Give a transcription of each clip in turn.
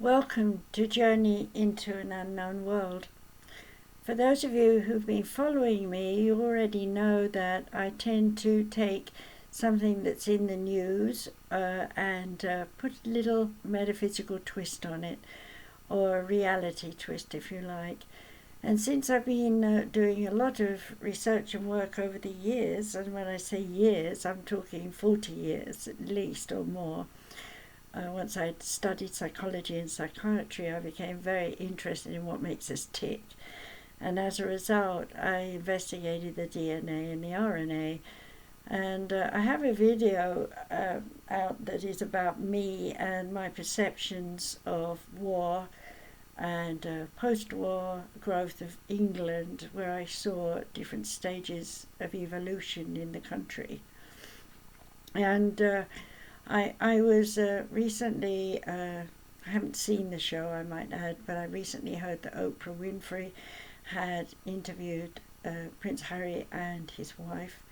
Welcome to Journey into an Unknown World. For those of you who've been following me, you already know that I tend to take something that's in the news and put a little metaphysical twist on it, or a reality twist if you like. And since I've been doing a lot of research and work over the years, and when I say years, I'm talking 40 years at least or more, once I'd studied psychology and psychiatry, I became very interested in what makes us tick. And as a result, I investigated the DNA and the RNA. And I have a video out that is about me and my perceptions of war and post-war growth of England, where I saw different stages of evolution in the country. And I was recently, I haven't seen the show, I might add, but I recently heard that Oprah Winfrey had interviewed Prince Harry and his wife,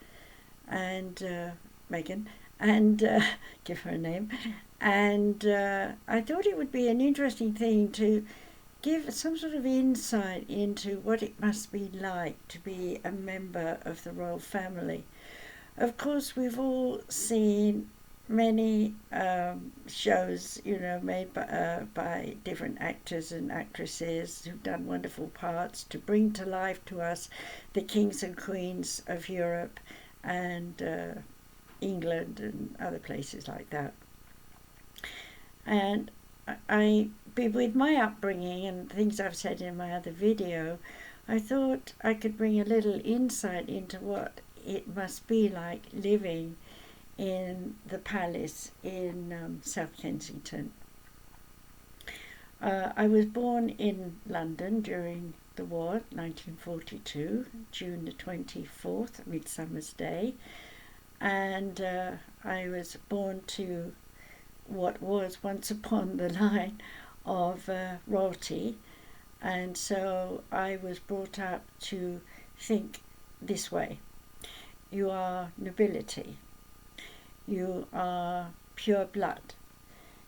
and Meghan, and give her a name, and I thought it would be an interesting thing to give some sort of insight into what it must be like to be a member of the royal family. Of course, we've all seen many shows, made by different actors and actresses who've done wonderful parts to bring to life to us the kings and queens of Europe and England and other places like that. And with my upbringing and things I've said in my other video, I thought I could bring a little insight into what it must be like living in the palace in South Kensington. I was born in London during the war, 1942, June the 24th, Midsummer's Day, and I was born to what was once upon the line of royalty, and so I was brought up to think this way: you are nobility. You are pure blood.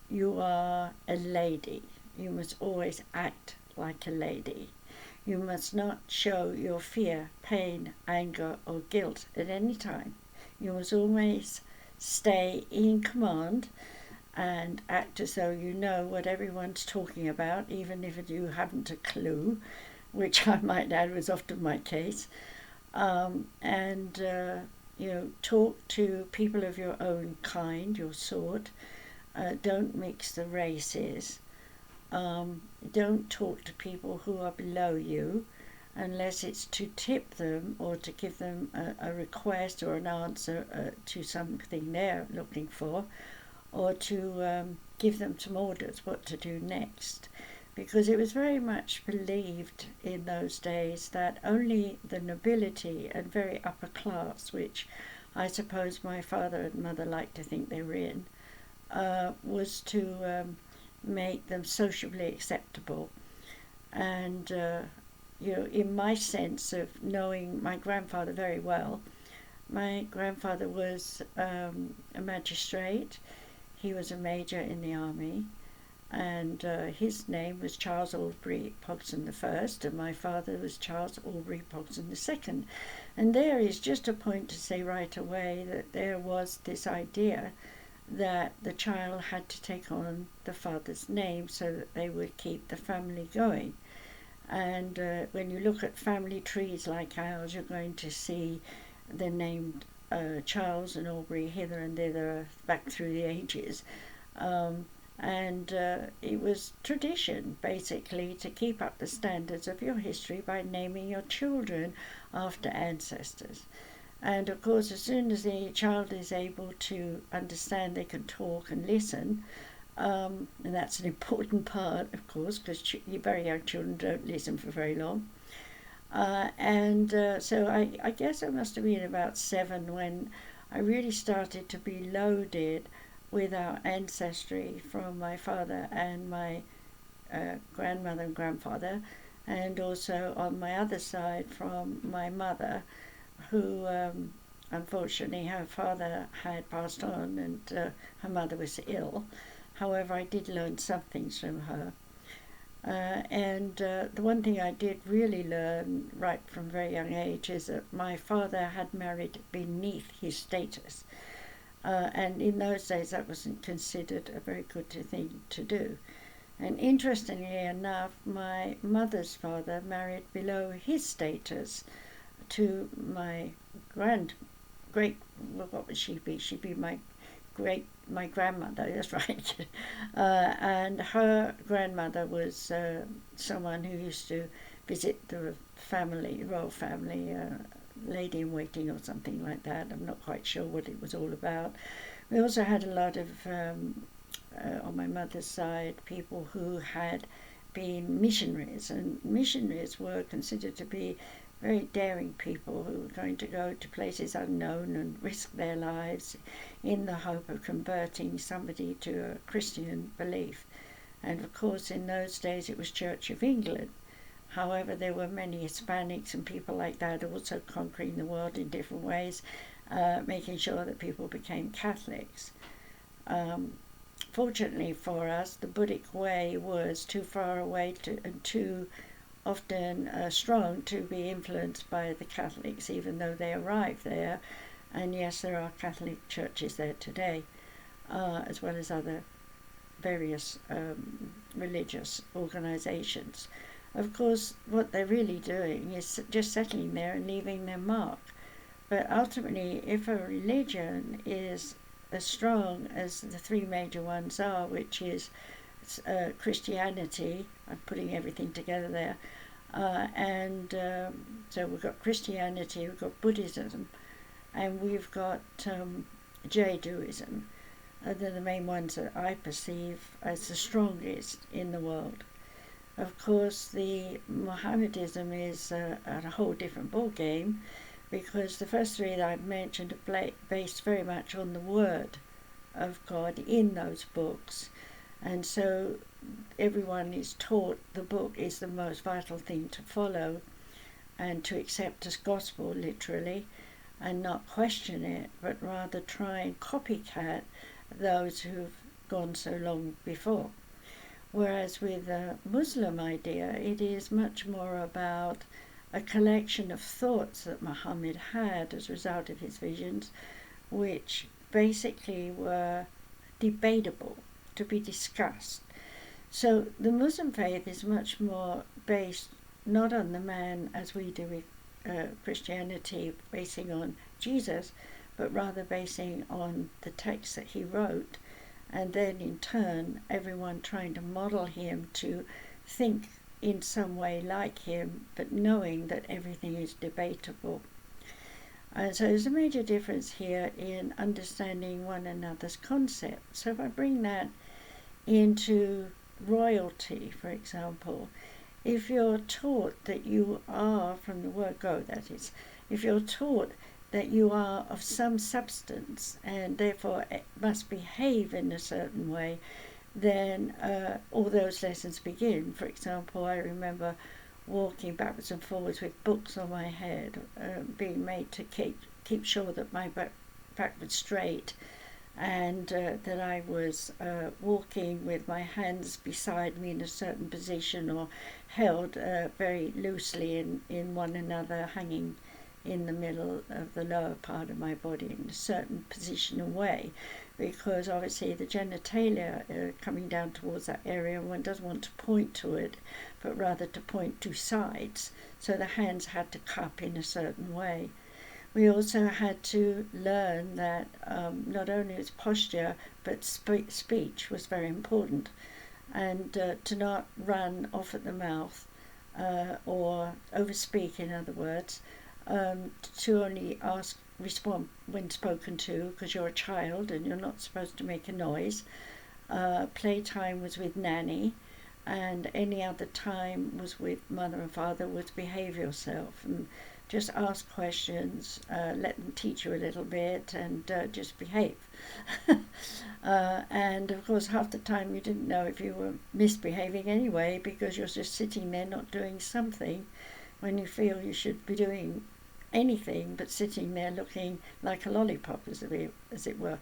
You are a lady. You must always act like a lady. You must not show your fear, pain, anger, or guilt at any time. You must always stay in command and act as though you know what everyone's talking about, even if you haven't a clue, which I might add was often my case. Talk to people of your own kind, your sort. Don't mix the races. Don't talk to people who are below you unless it's to tip them or to give them a request or an answer to something they're looking for, or to give them some orders what to do next. Because it was very much believed in those days that only the nobility and very upper class, which I suppose my father and mother liked to think they were in, was to make them sociably acceptable. And, in my sense of knowing my grandfather very well, my grandfather was a magistrate. He was a major in the army. And his name was Charles Aubrey Pogson I, and my father was Charles Aubrey Pogson II. And there is just a point to say right away that there was this idea that the child had to take on the father's name so that they would keep the family going. And when you look at family trees like ours, you're going to see the name Charles and Aubrey hither and thither back through the ages. And it was tradition, basically, to keep up the standards of your history by naming your children after ancestors. And of course, as soon as the child is able to understand, they can talk and listen, and that's an important part, of course, because very young children don't listen for very long. So I guess I must have been about 7 when I really started to be loaded with our ancestry from my father and my grandmother and grandfather, and also on my other side from my mother, who unfortunately her father had passed on and her mother was ill. However, I did learn some things from her. And the one thing I did really learn right from a very young age is that my father had married beneath his status. And in those days that wasn't considered a very good thing to do. And interestingly enough, my mother's father married below his status to my what would she be? She'd be my grandmother, that's right. And her grandmother was someone who used to visit the royal family, lady-in-waiting or something like that. I'm not quite sure what it was all about. We also had a lot of, on my mother's side, people who had been missionaries, and missionaries were considered to be very daring people who were going to go to places unknown and risk their lives in the hope of converting somebody to a Christian belief. And of course, in those days it was Church of England. However, there were many Hispanics and people like that also conquering the world in different ways, making sure that people became Catholics. Fortunately for us, the Buddhic way was too far away and too often strong to be influenced by the Catholics, even though they arrived there. And yes, there are Catholic churches there today, as well as other various religious organizations. Of course, what they're really doing is just settling there and leaving their mark. But ultimately, if a religion is as strong as the three major ones are, which is Christianity, I'm putting everything together there, so we've got Christianity, we've got Buddhism, and we've got Jainism. They're the main ones that I perceive as the strongest in the world. Of course, the Mohammedanism is a whole different ball game, because the first three that I've mentioned are based very much on the word of God in those books. And so everyone is taught the book is the most vital thing to follow and to accept as gospel, literally, and not question it, but rather try and copycat those who've gone so long before. Whereas with the Muslim idea, it is much more about a collection of thoughts that Muhammad had as a result of his visions, which basically were debatable, to be discussed. So the Muslim faith is much more based not on the man as we do with Christianity, basing on Jesus, but rather basing on the text that he wrote, and then in turn everyone trying to model him to think in some way like him, but knowing that everything is debatable. And so there's a major difference here in understanding one another's concepts. So if I bring that into royalty, for example, if you're taught that you are, from the word go that is, if you're taught that you are of some substance and therefore must behave in a certain way, then all those lessons begin. For example, I remember walking backwards and forwards with books on my head, being made to keep sure that my back was straight, and that I was walking with my hands beside me in a certain position, or held very loosely in one another, hanging in the middle of the lower part of my body in a certain position and way, because obviously the genitalia coming down towards that area, one doesn't want to point to it, but rather to point to sides, so the hands had to cup in a certain way. We also had to learn that not only was posture, but speech was very important, and to not run off at the mouth or overspeak, in other words, to only respond when spoken to, because you're a child and you're not supposed to make a noise. Playtime was with nanny, and any other time was with mother and father, was behave yourself and just ask questions, let them teach you a little bit, and just behave. And of course half the time you didn't know if you were misbehaving anyway, because you're just sitting there not doing something when you feel you should be doing anything but sitting there looking like a lollipop, as it were.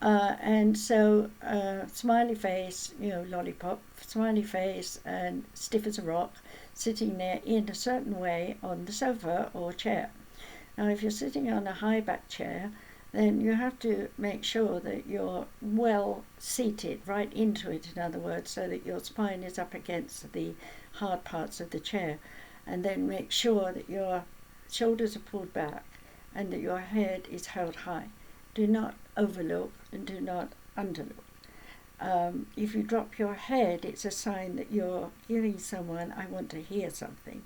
And so smiley face, lollipop, smiley face and stiff as a rock, sitting there in a certain way on the sofa or chair. Now if you're sitting on a high back chair, then you have to make sure that you're well seated, right into it, in other words, so that your spine is up against the hard parts of the chair. And then make sure that your shoulders are pulled back and that your head is held high. Do not overlook and do not underlook. If you drop your head, it's a sign that you're giving someone, I want to hear something.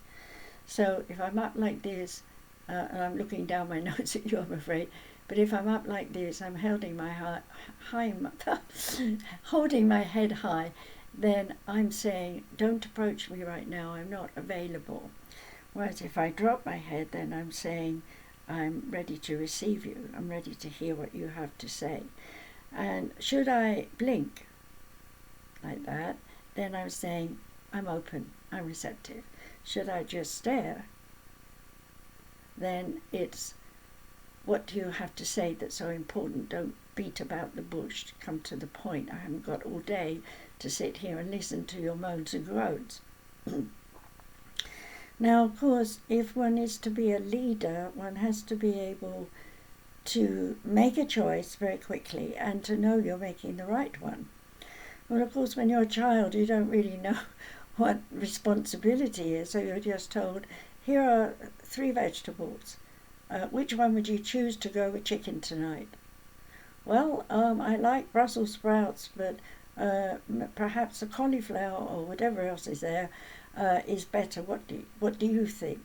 So if I'm up like this, and I'm looking down my nose at you, I'm afraid, but if I'm up like this, I'm holding my holding my head high, then I'm saying, don't approach me right now, I'm not available. Whereas if I drop my head, then I'm saying, I'm ready to receive you, I'm ready to hear what you have to say. And should I blink like that, then I'm saying, I'm open, I'm receptive. Should I just stare, then it's, what do you have to say that's so important? Don't beat about the bush, come to the point. I haven't got all day to sit here and listen to your moans and groans. Now, of course, if one is to be a leader, one has to be able to make a choice very quickly and to know you're making the right one. Well, of course, when you're a child, you don't really know what responsibility is, so you're just told, here are 3 vegetables. Which one would you choose to go with chicken tonight? Well, I like Brussels sprouts, but perhaps the cauliflower or whatever else is there is better. What do you think?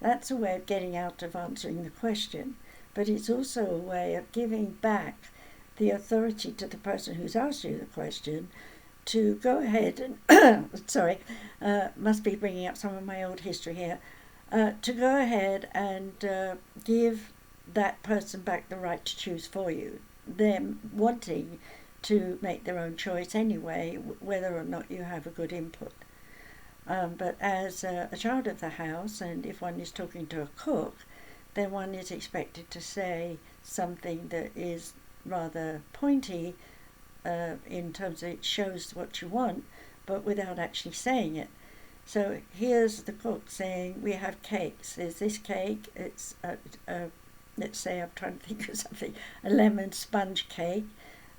That's a way of getting out of answering the question, but it's also a way of giving back the authority to the person who's asked you the question to go ahead and must be bringing up some of my old history here, to go ahead and give that person back the right to choose for you, them wanting to make their own choice anyway, whether or not you have a good input. But as a child of the house, and if one is talking to a cook, then one is expected to say something that is rather pointy in terms of it shows what you want, but without actually saying it. So here's the cook saying, we have cakes. There's this cake, it's let's say, I'm trying to think of something, a lemon sponge cake,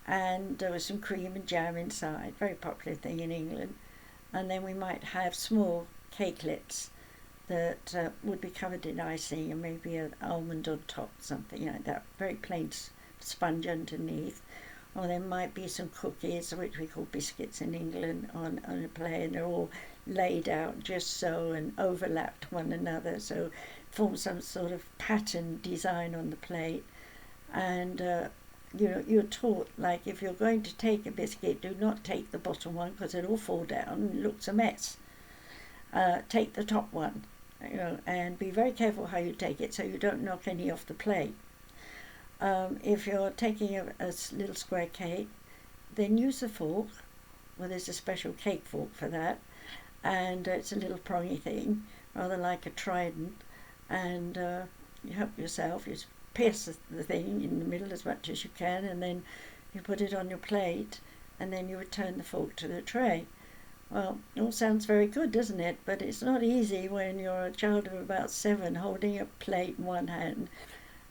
and there was some cream and jam inside, very popular thing in England. And then we might have small cakelets that would be covered in icing and maybe an almond on top, something like that, very plain sponge underneath. Or there might be some cookies, which we call biscuits in England, on a plate, and they're all laid out just so and overlapped one another, so form some sort of pattern design on the plate. And you're taught, like, if you're going to take a biscuit, do not take the bottom one because it'll fall down and it looks a mess. Take the top one, and be very careful how you take it so you don't knock any off the plate. If you're taking a little square cake, then use a fork. Well, there's a special cake fork for that, and it's a little prongy thing, rather like a trident, and you help yourself, you pierce the thing in the middle as much as you can, and then you put it on your plate, and then you return the fork to the tray. Well, it all sounds very good, doesn't it? But it's not easy when you're a child of about 7 holding a plate in one hand,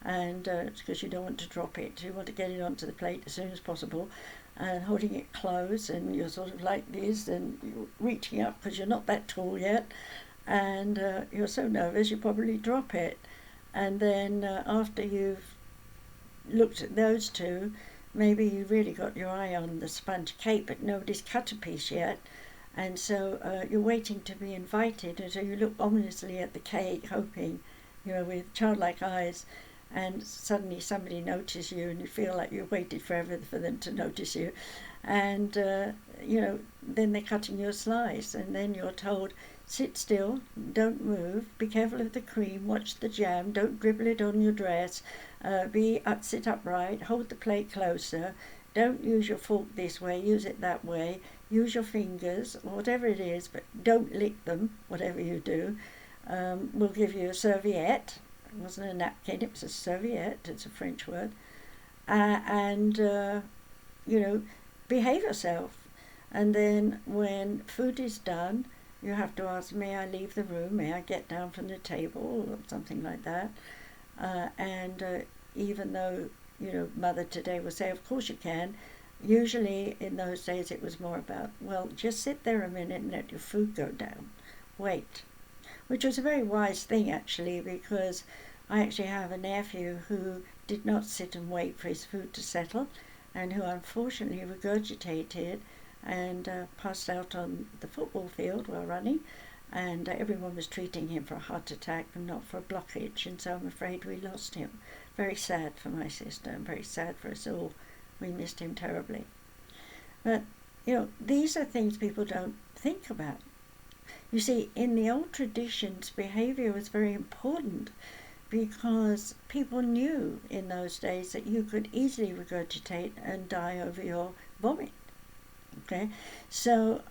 and it's because you don't want to drop it, you want to get it onto the plate as soon as possible, and holding it close, and you're sort of like this, and you're reaching up because you're not that tall yet, and you're so nervous you probably drop it. And then after you've looked at those two, maybe you really got your eye on the sponge cake, but nobody's cut a piece yet, and so you're waiting to be invited, and so you look ominously at the cake, hoping, with childlike eyes, and suddenly somebody notices you, and you feel like you waited forever for them to notice you, and then they're cutting you a slice, and then you're told, sit still, don't move, be careful of the cream, watch the jam, don't dribble it on your dress, sit upright, hold the plate closer, don't use your fork this way, use it that way, use your fingers, whatever it is, but don't lick them, whatever you do. We'll give you a serviette. It wasn't a napkin, it was a serviette, it's a French word. and behave yourself. And then when food is done, you have to ask, may I leave the room? May I get down from the table? Or something like that. And even though, Mother today will say, of course you can, usually in those days it was more about, well, just sit there a minute and let your food go down. Wait. Which was a very wise thing, actually, because I actually have a nephew who did not sit and wait for his food to settle, and who unfortunately regurgitated and passed out on the football field while running, and everyone was treating him for a heart attack and not for a blockage, and so I'm afraid we lost him. Very sad for my sister and very sad for us all. We missed him terribly. But, these are things people don't think about. You see, in the old traditions, behavior was very important because people knew in those days that you could easily regurgitate and die over your vomit. Okay, so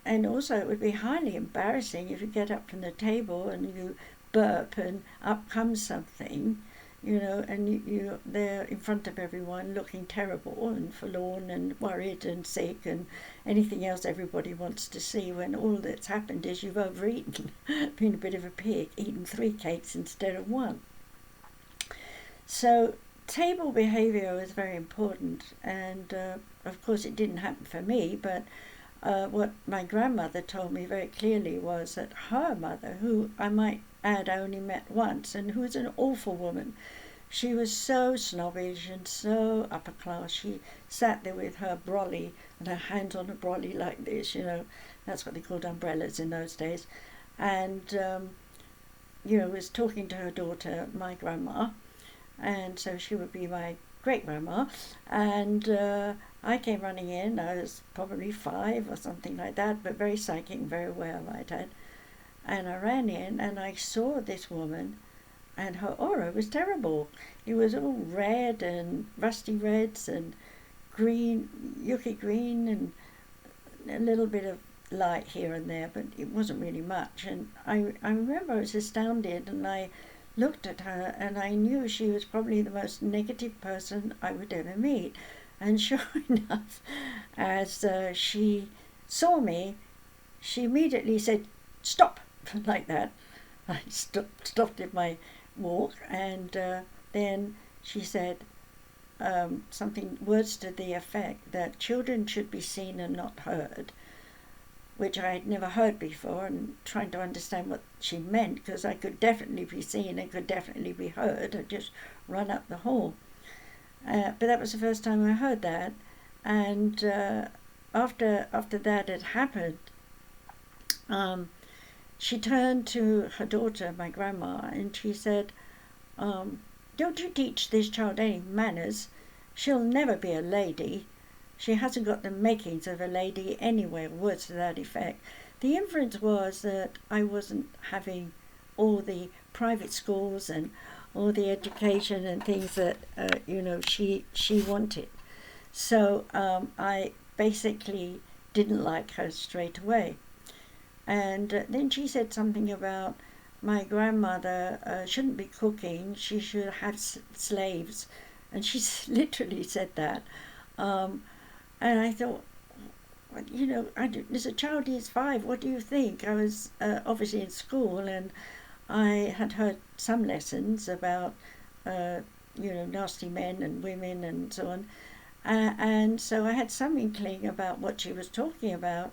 and also it would be highly embarrassing if you get up from the table and you burp and up comes something, and you're there in front of everyone looking terrible and forlorn and worried and sick and anything else everybody wants to see, when all that's happened is you've overeaten, been a bit of a pig, eaten 3 cakes instead of 1. So table behavior is very important, and of course it didn't happen for me, but what my grandmother told me very clearly was that her mother, who I might add I only met once, and who was an awful woman, she was so snobbish and so upper class. She sat there with her brolly and her hands on a brolly like this, that's what they called umbrellas in those days, and was talking to her daughter, my grandma, and so she would be my great-grandma, and I came running in. I was probably 5 or something like that, but very psychic, very aware, I might add. And I ran in and I saw this woman, and her aura was terrible. It was all red and rusty reds and green, yucky green, and a little bit of light here and there, but it wasn't really much. And I remember I was astounded, and I looked at her and I knew she was probably the most negative person I would ever meet. And sure enough, as she saw me, she immediately said, stop, like that. I stopped in my walk, and then she said words to the effect that children should be seen and not heard, which I had never heard before, and trying to understand what she meant, because I could definitely be seen and could definitely be heard. I'd just run up the hall. But that was the first time I heard that, and after that had happened, she turned to her daughter, my grandma, and she said, don't you teach this child any manners. She'll never be a lady. She hasn't got the makings of a lady anyway, words to that effect. The inference was that I wasn't having all the private schools and all the education and things that, she wanted. So I basically didn't like her straight away. And then she said something about my grandmother shouldn't be cooking, she should have slaves. And she literally said that. And I thought, as a child who's 5, what do you think? I was obviously in school, and I had heard some lessons about, nasty men and women and so on. And so I had some inkling about what she was talking about.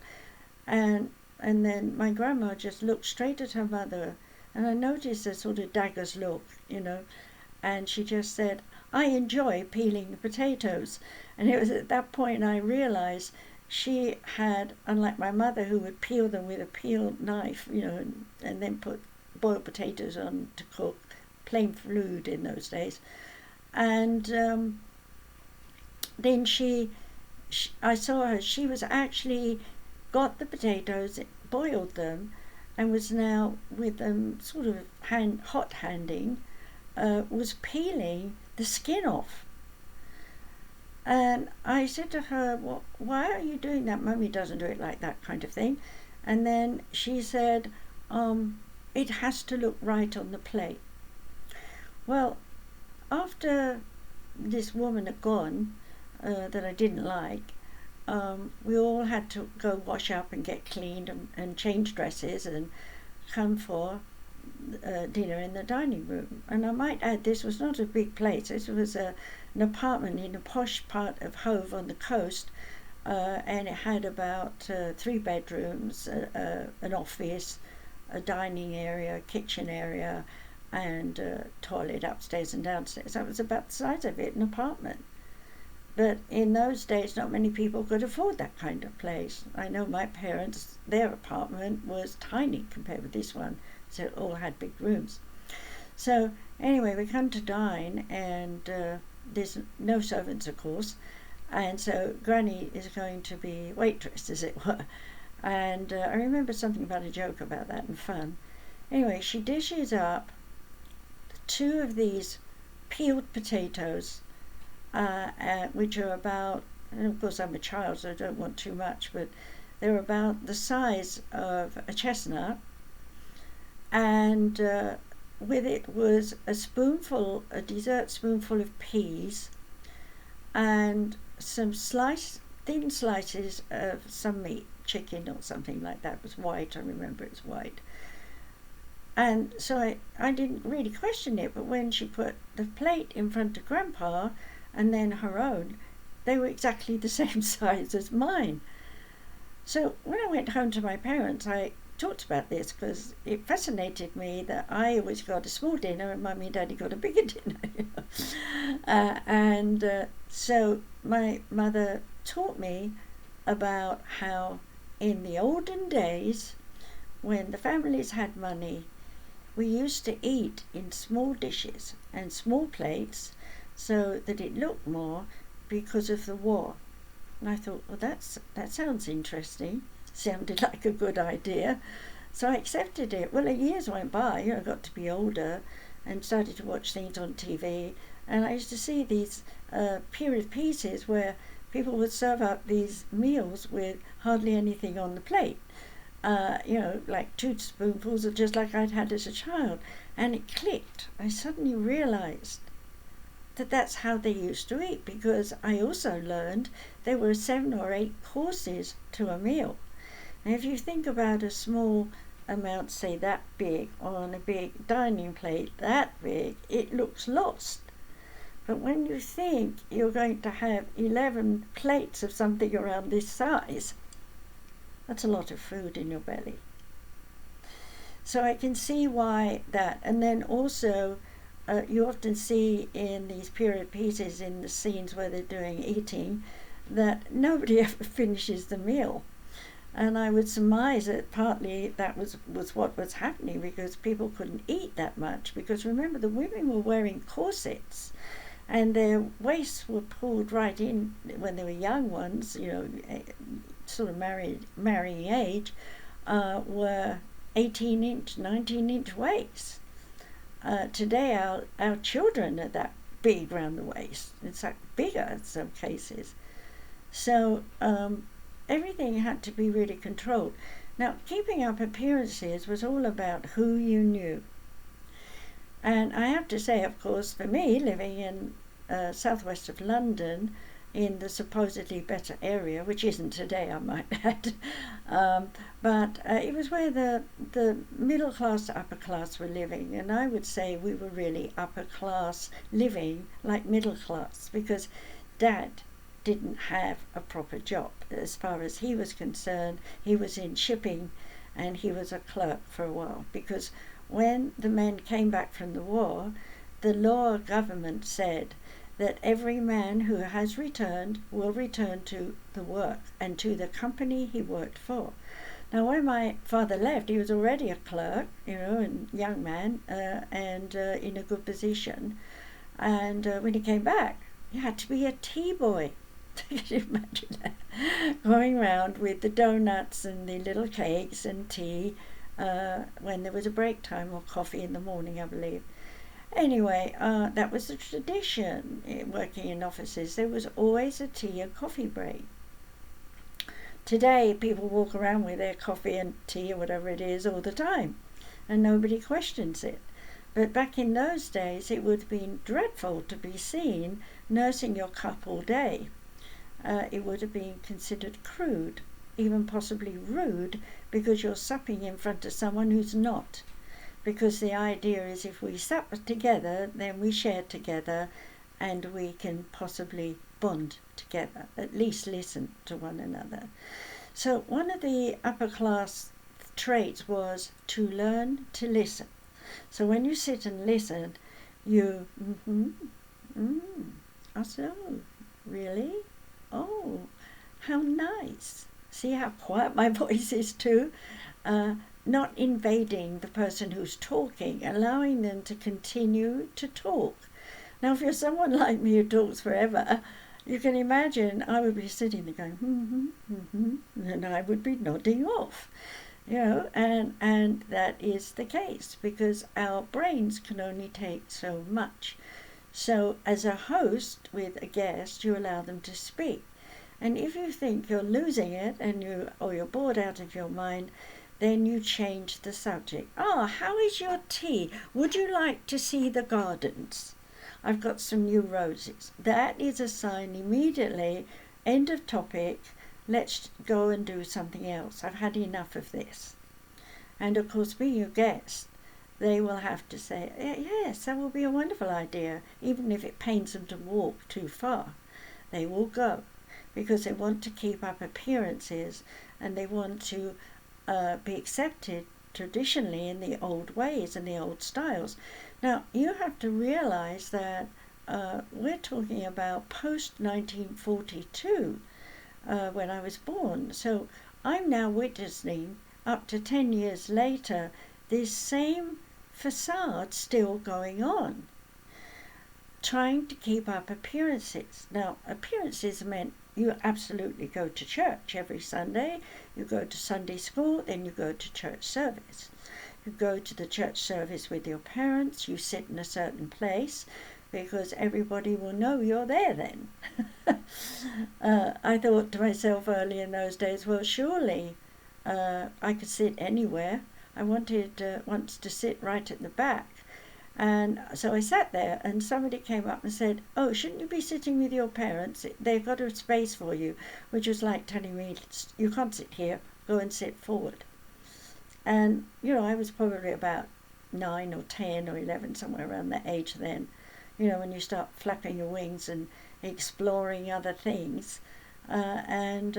And then my grandma just looked straight at her mother, and I noticed a sort of dagger's look, and she just said, I enjoy peeling the potatoes. And it was at that point I realized she had, unlike my mother who would peel them with a peel knife, and then put boiled potatoes on to cook, plain food in those days. And then I saw her, she was actually got the potatoes, boiled them, and was now with them sort of hot handing, was peeling the skin off. And I said to her, well, why are you doing that? Mummy doesn't do it like that, kind of thing. And then she said, it has to look right on the plate. Well, after this woman had gone, that I didn't like, we all had to go wash up and get cleaned and change dresses and come for dinner in the dining room. And I might add, this was not a big place. This was an apartment in a posh part of Hove on the coast, and it had about 3 bedrooms, an office, a dining area, a kitchen area, and a toilet upstairs and downstairs. That was about the size of it, an apartment. But in those days, not many people could afford that kind of place. I know my parents, their apartment was tiny compared with this one, so it all had big rooms. So anyway, we come to dine, and there's no servants, of course, and so Granny is going to be waitress, as it were. And I remember something about a joke about that and fun. Anyway, she dishes up 2 of these peeled potatoes, which are about, and of course I'm a child, so I don't want too much, but they're about the size of a chestnut, and with it was a dessert spoonful of peas, and some thin slices of some meat, chicken or something like that. It was white, I remember it was white. And so I didn't really question it, but when she put the plate in front of Grandpa and then her own, they were exactly the same size as mine. So when I went home to my parents, I talked about this because it fascinated me that I always got a small dinner and Mummy and Daddy got a bigger dinner. So my mother taught me about how in the olden days, when the families had money, we used to eat in small dishes and small plates so that it looked more because of the war. And I thought, well, that sounds interesting. Sounded like a good idea. So I accepted it. Well, the years went by, I got to be older and started to watch things on TV. And I used to see these period pieces where people would serve up these meals with hardly anything on the plate. Like 2 spoonfuls, of just like I'd had as a child. And it clicked. I suddenly realized that that's how they used to eat, because I also learned there were 7 or 8 courses to a meal. And if you think about a small amount, say that big, on a big dining plate that big, it looks lost. But when you think you're going to have 11 plates of something around this size, that's a lot of food in your belly. So I can see why that. And then also, you often see in these period pieces, in the scenes where they're doing eating, that nobody ever finishes the meal. And I would surmise that partly that was what was happening, because people couldn't eat that much. Because remember, the women were wearing corsets, and their waists were pulled right in when they were young ones, sort of marrying age, were 18-inch, 19-inch waists. Today, our children are that big around the waist. It's like bigger in some cases. So everything had to be really controlled. Now, keeping up appearances was all about who you knew. And I have to say, of course, for me, living in southwest of London, in the supposedly better area, which isn't today, I might add, but it was where the middle class to upper class were living, and I would say we were really upper class living like middle class, because Dad didn't have a proper job. As far as he was concerned, he was in shipping, and he was a clerk for a while, because when the men came back from the war, the law government said that every man who has returned will return to the work and to the company he worked for. Now, when my father left, he was already a clerk, a young man, and in a good position. And when he came back, he had to be a tea boy. Can you imagine that? Going around with the donuts and the little cakes and tea when there was a break time, or coffee in the morning, I believe. Anyway, that was the tradition working in offices. There was always a tea and coffee break. Today, people walk around with their coffee and tea or whatever it is all the time, and nobody questions it. But back in those days, it would have been dreadful to be seen nursing your cup all day. It would have been considered crude, even possibly rude, because you're supping in front of someone who's not. Because the idea is if we sup together, then we share together and we can possibly bond together, at least listen to one another. So one of the upper class traits was to learn to listen. So when you sit and listen, you, oh, so, really? Oh, how nice. See how quiet my voice is too? Not invading the person who's talking, allowing them to continue to talk. Now, if you're someone like me who talks forever, you can imagine I would be sitting there going, and I would be nodding off, and that is the case because our brains can only take so much. So as a host with a guest, you allow them to speak. And if you think you're losing it or you're bored out of your mind, then you change the subject. How is your tea? Would you like to see the gardens? I've got some new roses. That is a sign immediately, end of topic, let's go and do something else. I've had enough of this. And of course, being a guest, they will have to say, yes, that will be a wonderful idea, even if it pains them to walk too far. They will go because they want to keep up appearances and they want to be accepted traditionally in the old ways and the old styles. Now, you have to realize that we're talking about post-1942 when I was born. So I'm now witnessing, up to 10 years later, this same facade still going on, trying to keep up appearances. Now, appearances meant you absolutely go to church every Sunday, you go to Sunday school, then you go to church service. You go to the church service with your parents, you sit in a certain place, because everybody will know you're there then. I thought to myself early in those days, well, surely I could sit anywhere. I wanted once to sit right at the back. And so I sat there and somebody came up and said, oh, shouldn't you be sitting with your parents? They've got a space for you, which was like telling me, you can't sit here, go and sit forward. And, I was probably about 9 or 10 or 11, somewhere around that age then, when you start flapping your wings and exploring other things and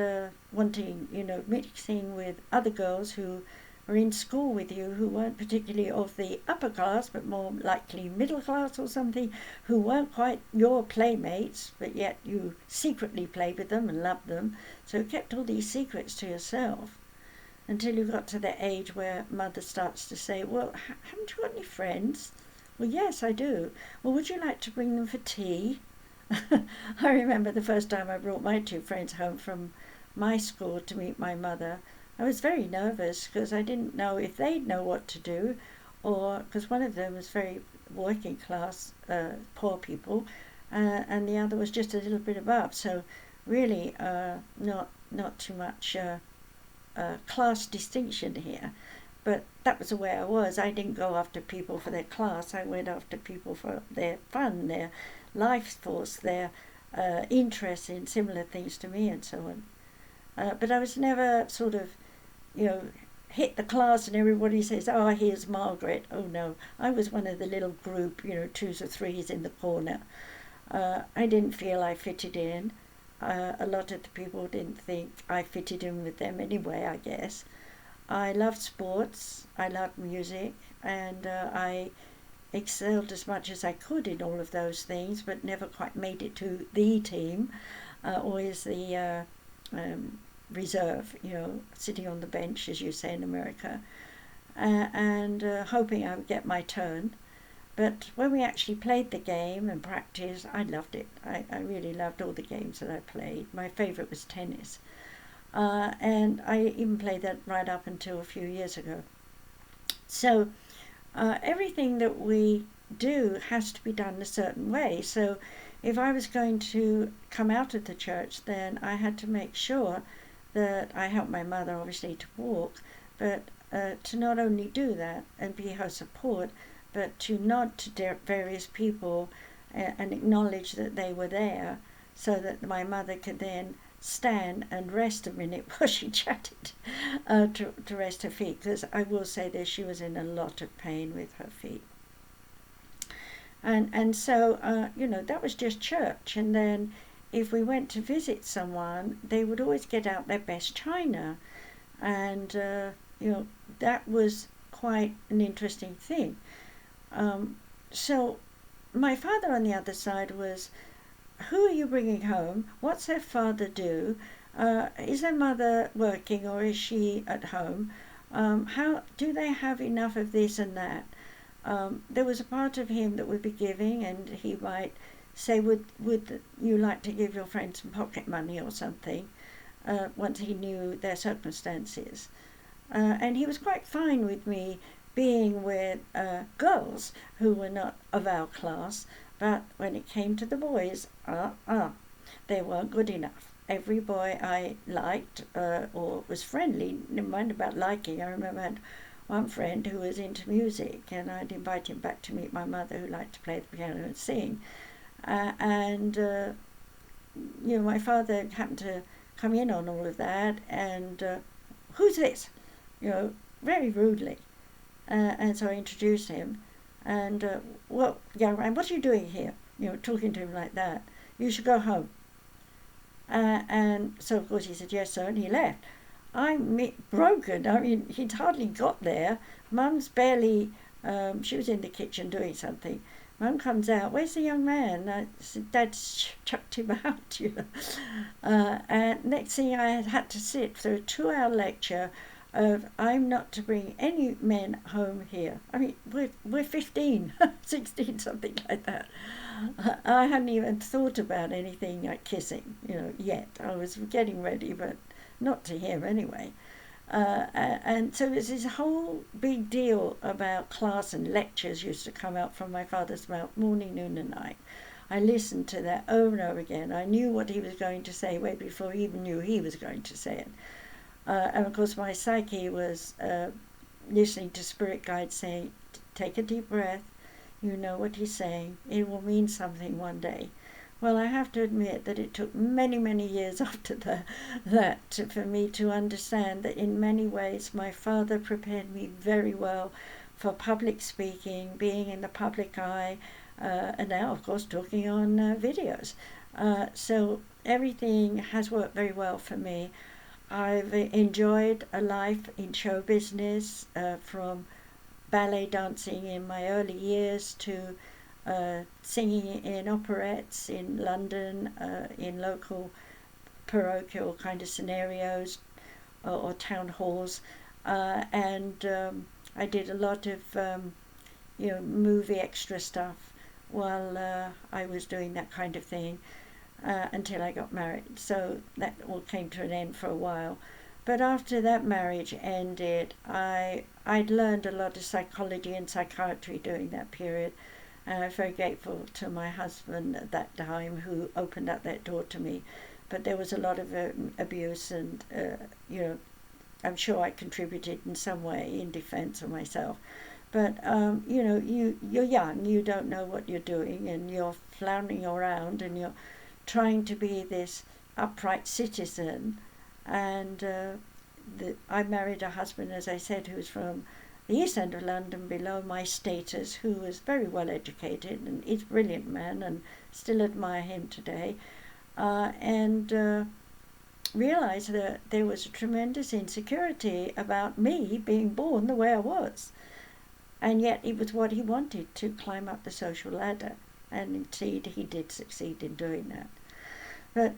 wanting, mixing with other girls who were in school with you who weren't particularly of the upper class, but more likely middle class or something, who weren't quite your playmates, but yet you secretly played with them and loved them. So you kept all these secrets to yourself until you got to the age where mother starts to say, well, haven't you got any friends? Well, yes, I do. Well, would you like to bring them for tea? I remember the first time I brought my 2 friends home from my school to meet my mother. I was very nervous because I didn't know if they'd know what to do, or because one of them was very working class, poor people, and the other was just a little bit above. So really not too much class distinction here. But that was the way I was. I didn't go after people for their class. I went after people for their fun, their life force, their interest in similar things to me and so on. But I was never sort of, hit the class and everybody says, oh, here's Margaret. Oh, no. I was one of the little group, 2s or 3s in the corner. I didn't feel I fitted in. A lot of the people didn't think I fitted in with them anyway, I guess. I loved sports, I loved music, and I excelled as much as I could in all of those things, but never quite made it to the team, always the reserve, sitting on the bench, as you say in America, and hoping I would get my turn. But when we actually played the game and practiced, I loved it. I really loved all the games that I played. My favourite was tennis. And I even played that right up until a few years ago. So everything that we do has to be done a certain way. So if I was going to come out of the church, then I had to make sure that I helped my mother, obviously, to walk, but to not only do that and be her support, but to nod to various people and acknowledge that they were there, so that my mother could then stand and rest a minute while she chatted, to rest her feet, because I will say this, she was in a lot of pain with her feet. And so, that was just church. And then if we went to visit someone, they would always get out their best china. And, that was quite an interesting thing. So my father on the other side was, who are you bringing home? What's their father do? Is their mother working, or is she at home? How do they have enough of this and that? There was a part of him that would be giving, and he might say, would you like to give your friend some pocket money or something, once he knew their circumstances. And he was quite fine with me being with girls who were not of our class, but when it came to the boys, they weren't good enough. Every boy I liked, or was friendly, never mind about liking. I remember I had one friend who was into music, and I'd invite him back to meet my mother, who liked to play the piano and sing. My father happened to come in on all of that, and who's this? Very rudely. And so I introduced him, and young man, what are you doing here? Talking to him like that. You should go home. And so of course he said yes, sir, and he left. I'm broken. I mean, he'd hardly got there. Mum's barely, she was in the kitchen doing something. Mum comes out, where's the young man? I said, Dad's chucked him out, And next thing I had to sit through a 2-hour lecture of, I'm not to bring any men home here. I mean, we're 15, 16, something like that. I hadn't even thought about anything like kissing, yet. I was getting ready, but not to him anyway. And so there's this whole big deal about class, and lectures used to come out from my father's mouth morning, noon and night. I listened to that over and over again. I knew what he was going to say way before he even knew he was going to say it. And of course my psyche was listening to spirit guides saying, take a deep breath, you know what he's saying, it will mean something one day. Well, I have to admit that it took many, many years after that for me to understand that in many ways my father prepared me very well for public speaking, being in the public eye, and now, of course, talking on videos. So everything has worked very well for me. I've enjoyed a life in show business, from ballet dancing in my early years to singing in operettes in London, in local parochial kind of scenarios, or town halls, and I did a lot of movie extra stuff while I was doing that kind of thing, until I got married. So that all came to an end for a while. But after that marriage ended, I'd learned a lot of psychology and psychiatry during that period. And I'm very grateful to my husband at that time, who opened up that door to me. But there was a lot of abuse, and I'm sure I contributed in some way in defense of myself. But you're young, you don't know what you're doing, and you're floundering around, and you're trying to be this upright citizen. And I married a husband, as I said, who was from the East End of London, below my status, who was very well educated and is a brilliant man, and still admire him today, and realised that there was a tremendous insecurity about me being born the way I was, and yet it was what he wanted, to climb up the social ladder, and indeed he did succeed in doing that. But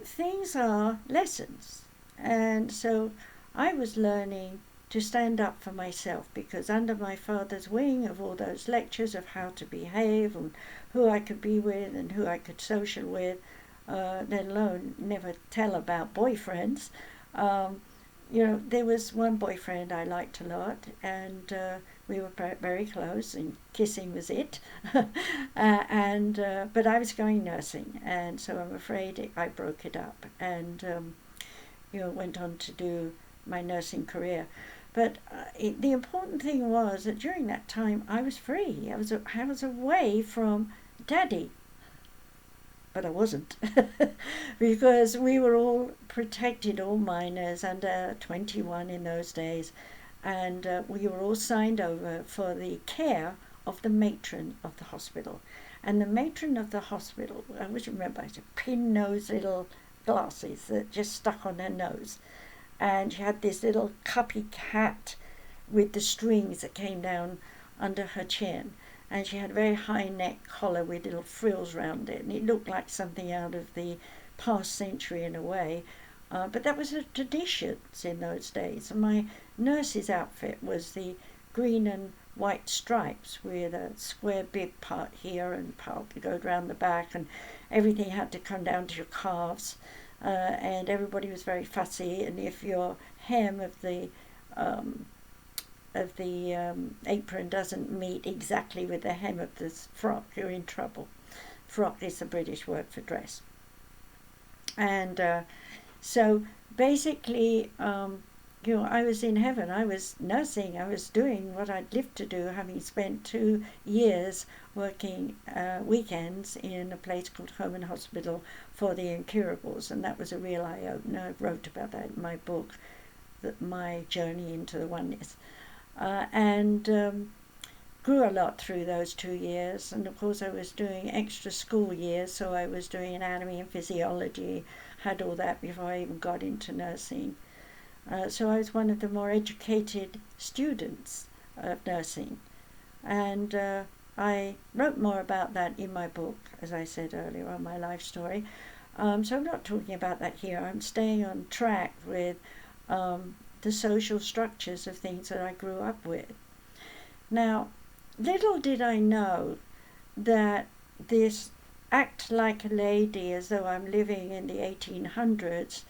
things are lessons, and so I was learning to stand up for myself, because under my father's wing of all those lectures of how to behave and who I could be with and who I could social with, let alone never tell about boyfriends, there was one boyfriend I liked a lot, and we were very close, and kissing was it. But I was going nursing, and so I'm afraid I broke it up, and went on to do my nursing career. But the important thing was that during that time I was free. I was away from Daddy. But I wasn't, because we were all protected, all minors under 21 in those days, and we were all signed over for the care of the matron of the hospital. And the matron of the hospital, I always remember, she had pin-nose little glasses that just stuck on her nose, and she had this little cuppy hat with the strings that came down under her chin. And she had a very high neck collar with little frills round it, and it looked like something out of the past century in a way. But that was a tradition in those days. And my nurse's outfit was the green and white stripes with a square bib part here and part that go round the back, and everything had to come down to your calves. And everybody was very fussy, and if your hem of the apron doesn't meet exactly with the hem of this frock, you're in trouble. Frock is the British word for dress. And so basically, I was in heaven. I was nursing. I was doing what I'd lived to do, having spent 2 years working weekends in a place called Home and Hospital for the Incurables, and that was a real eye-opener. I wrote about that in my book, My Journey into the Oneness. And grew a lot through those 2 years. And of course I was doing extra school years, so I was doing anatomy and physiology, had all that before I even got into nursing. So I was one of the more educated students of nursing. And I wrote more about that in my book, as I said earlier, on my life story. So I'm not talking about that here. I'm staying on track with the social structures of things that I grew up with. Now, little did I know that this act like a lady as though I'm living in the 1800s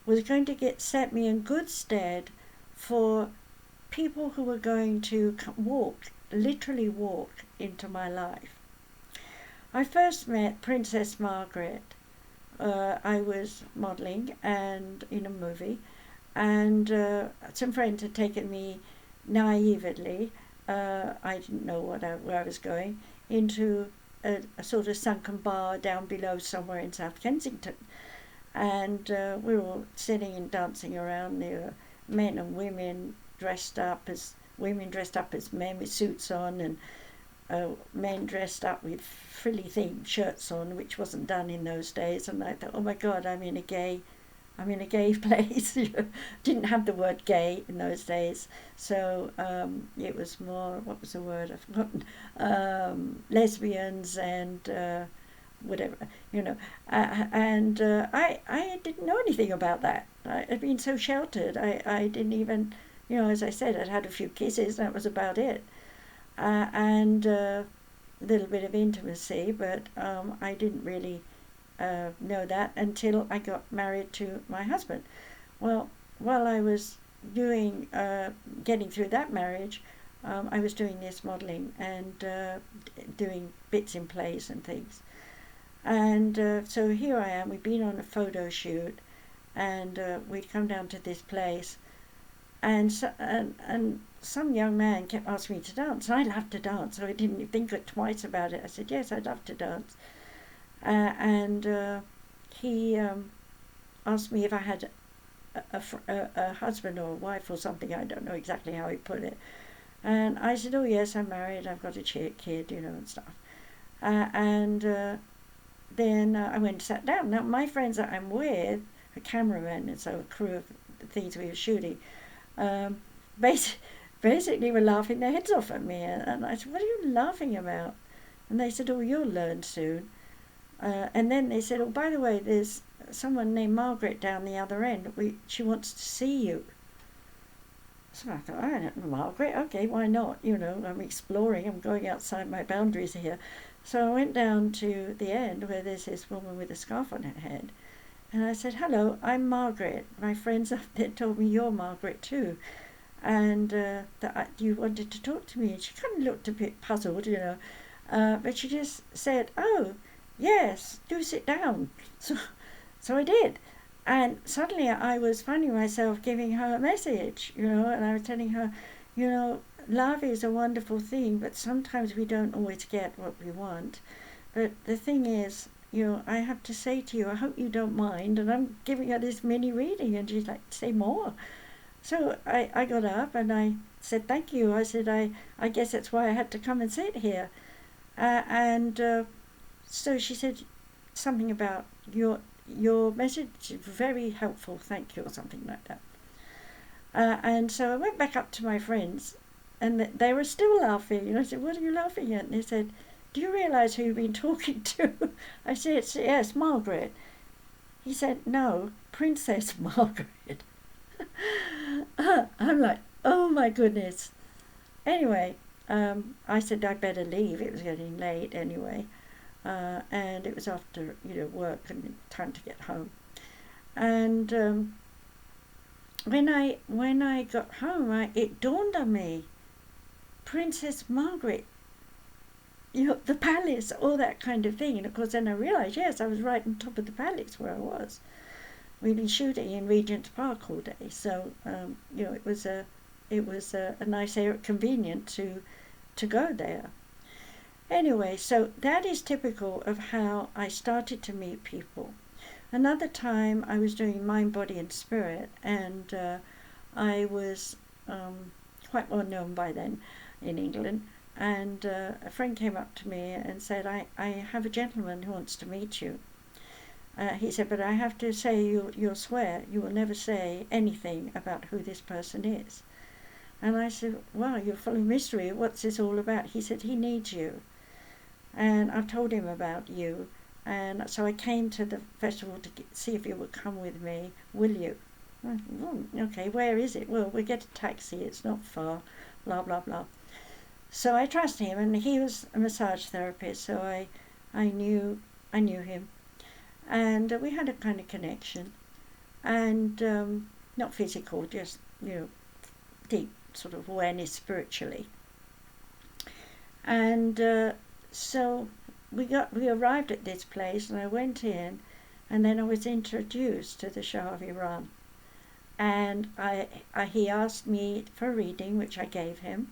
was going to set me in good stead for people who were going to literally walk into my life. I first met Princess Margaret. I was modelling and in a movie, and some friends had taken me naively, I didn't know where I was going, into a sort of sunken bar down below somewhere in South Kensington. And we were all sitting and dancing around. There were men and women dressed up as men with suits on, and men dressed up with frilly themed shirts on, which wasn't done in those days. And I thought, oh my God, I'm in a gay place. Didn't have the word gay in those days, so it was more, what was the word, I've forgotten, lesbians and whatever, and I didn't know anything about that. I had been so sheltered. I didn't even, as I said, I'd had a few kisses, that was about it, and a little bit of intimacy, but I didn't really know that until I got married to my husband. Well, while I was getting through that marriage, I was doing this modelling and doing bits in plays and things. And so here I am, we'd been on a photo shoot, and we'd come down to this place, and some young man kept asking me to dance. I loved to dance, so I didn't think twice about it. I said, yes, I'd love to dance. And he asked me if I had a husband or a wife or something. I don't know exactly how he put it. And I said, oh yes, I'm married, I've got a kid, and stuff. And then I went and sat down. Now, my friends that I'm with, a cameraman and so a crew of the things we were shooting, basically were laughing their heads off at me. And I said, what are you laughing about? And they said, oh, you'll learn soon. And then they said, oh, by the way, there's someone named Margaret down the other end. She wants to see you. So I thought, I don't know, Margaret, okay, why not? I'm exploring, I'm going outside my boundaries here. So I went down to the end where there's this woman with a scarf on her head. And I said, hello, I'm Margaret. My friends up there told me you're Margaret too. And that you wanted to talk to me. And she kind of looked a bit puzzled, but she just said, oh, yes, do sit down. So I did. And suddenly I was finding myself giving her a message, and I was telling her, love is a wonderful thing, but sometimes we don't always get what we want. but the thing is, I have to say to you, I hope you don't mind, and I'm giving her this mini reading, and she's like, say more. So I got up and I said, thank you. I said, I guess that's why I had to come and sit here. So she said something about your message is very helpful, thank you, or something like that. And so I went back up to my friends, and they were still laughing. And I said, what are you laughing at? And they said, do you realise who you've been talking to? I said, yes, Margaret. He said, no, Princess Margaret. I'm like, oh my goodness. Anyway, I said I'd better leave. It was getting late anyway. And it was after, work and time to get home. And when I got home, it dawned on me, Princess Margaret, the palace, all that kind of thing. And of course then I realised, yes, I was right on top of the palace where I was. We'd been shooting in Regent's Park all day, so it was a nice area, convenient to go there. Anyway, so that is typical of how I started to meet people. Another time I was doing Mind, Body and Spirit, and I was quite well known by then in England, and a friend came up to me and said, I have a gentleman who wants to meet you. He said, but I have to say, you'll swear you will never say anything about who this person is. And I said, wow, you're full of mystery. What's this all about? He said, he needs you. And I've told him about you. And so I came to the festival to see if you would come with me. Will you? Okay, where is it? Well, we get a taxi. It's not far. Blah, blah, blah. So I trust him. And he was a massage therapist. So I knew him. And we had a kind of connection. And not physical, just, deep sort of awareness spiritually. And so we arrived at this place, and I went in, and then I was introduced to the Shah of Iran. And he asked me for a reading, which I gave him.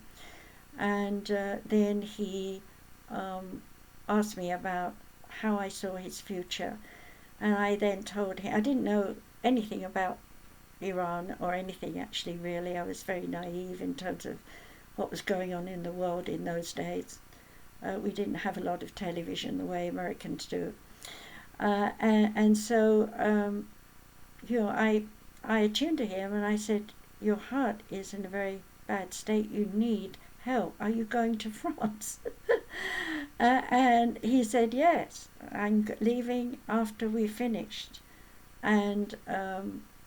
And then he asked me about how I saw his future. And I then told him, I didn't know anything about Iran or anything actually, really. I was very naive in terms of what was going on in the world in those days. We didn't have a lot of television the way Americans do. So I attuned to him, and I said, your heart is in a very bad state. You need help. Are you going to France? And he said, yes, I'm leaving after we finished. And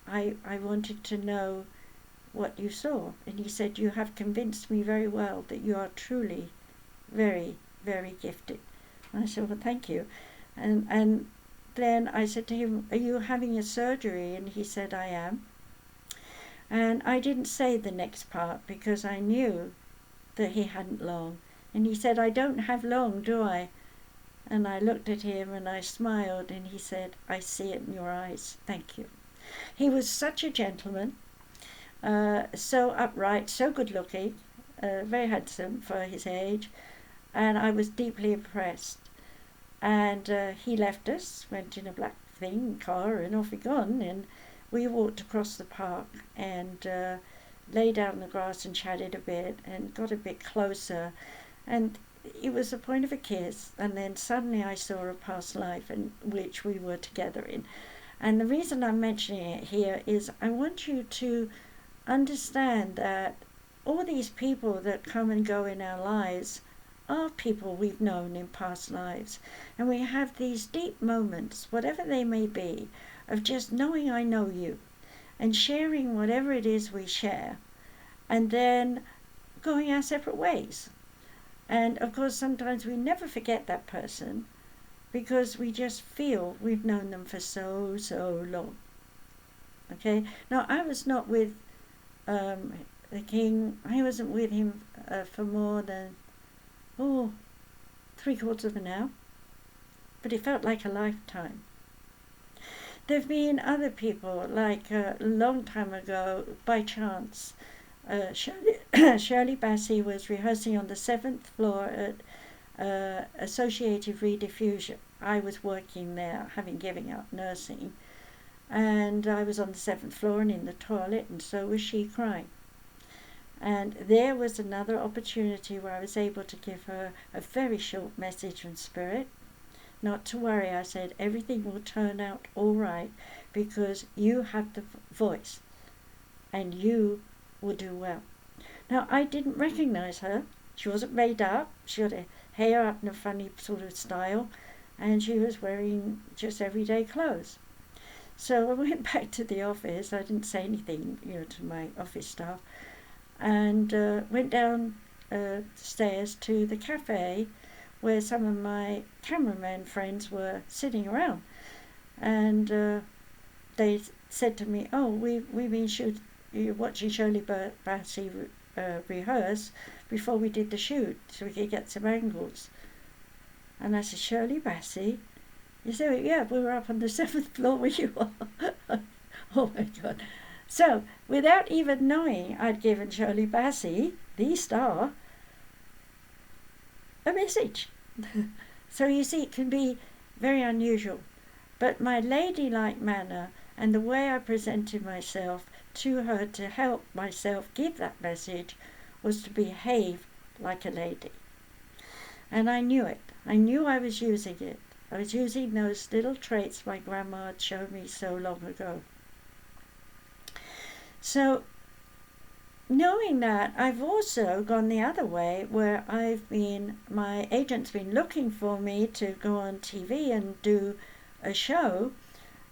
I wanted to know what you saw. And he said, you have convinced me very well that you are truly very, very gifted. And I said, well, thank you. And then I said to him, are you having a surgery? And he said, I am. And I didn't say the next part because I knew that he hadn't long. And he said, I don't have long, do I? And I looked at him and I smiled, and he said, I see it in your eyes. Thank you. He was such a gentleman, so upright, so good looking, very handsome for his age, and I was deeply impressed. And he left us, went in a black car, and off he gone, and we walked across the park and lay down on the grass and chatted a bit and got a bit closer, and it was the point of a kiss. And then suddenly I saw a past life in which we were together in. And the reason I'm mentioning it here is I want you to understand that all these people that come and go in our lives are people we've known in past lives. And we have these deep moments, whatever they may be, of just knowing I know you and sharing whatever it is we share, and then going our separate ways. And of course sometimes we never forget that person because we just feel we've known them for so long. Okay, now I was not with the king. I wasn't with him for more than 3/4 of an hour, but it felt like a lifetime. There have been other people, like a long time ago, by chance, Shirley Bassey was rehearsing on the 7th floor at associative rediffusion. I was working there, having given up nursing, and I was on the 7th floor and in the toilet, and so was she, crying. And there was another opportunity where I was able to give her a very short message from Spirit. Not to worry, I said, everything will turn out all right because you have the voice and you will do well. Now, I didn't recognize her. She wasn't made up. She had her hair up in a funny sort of style, and she was wearing just everyday clothes. So I went back to the office. I didn't say anything, to my office staff, and went down stairs to the cafe where some of my cameraman friends were sitting around. And they said to me, "Oh, we've been watching Shirley Bassey rehearse before we did the shoot so we could get some angles." And I said, "Shirley Bassey?" You say, "Yeah, we were up on the 7th floor where you are." Oh my God. So, without even knowing, I'd given Shirley Bassey, the star, a message. So you see, it can be very unusual. But my ladylike manner and the way I presented myself to her to help myself give that message was to behave like a lady. And I knew it. I knew I was using it. I was using those little traits my grandma had shown me so long ago. So, knowing that, I've also gone the other way where my agent's been looking for me to go on TV and do a show,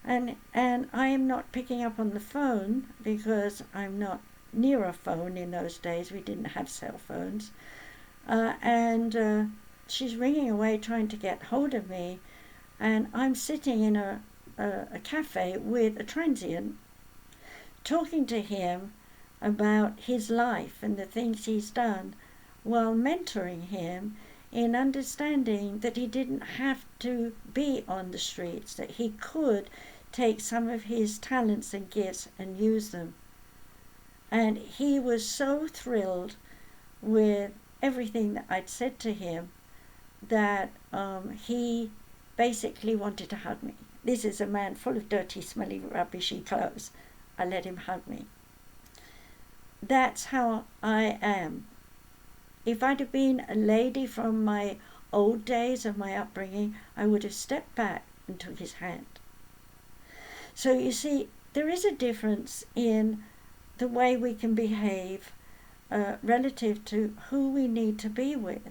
and I am not picking up on the phone because I'm not near a phone in those days. We didn't have cell phones. And she's ringing away trying to get hold of me, and I'm sitting in a cafe with a transient, talking to him about his life and the things he's done, while mentoring him in understanding that he didn't have to be on the streets, that he could take some of his talents and gifts and use them. And he was so thrilled with everything that I'd said to him that he basically wanted to hug me. This is a man full of dirty, smelly, rubbishy clothes. I let him hug me. That's how I am. If I'd have been a lady from my old days of my upbringing, I would have stepped back and took his hand. So you see, there is a difference in the way we can behave relative to who we need to be with.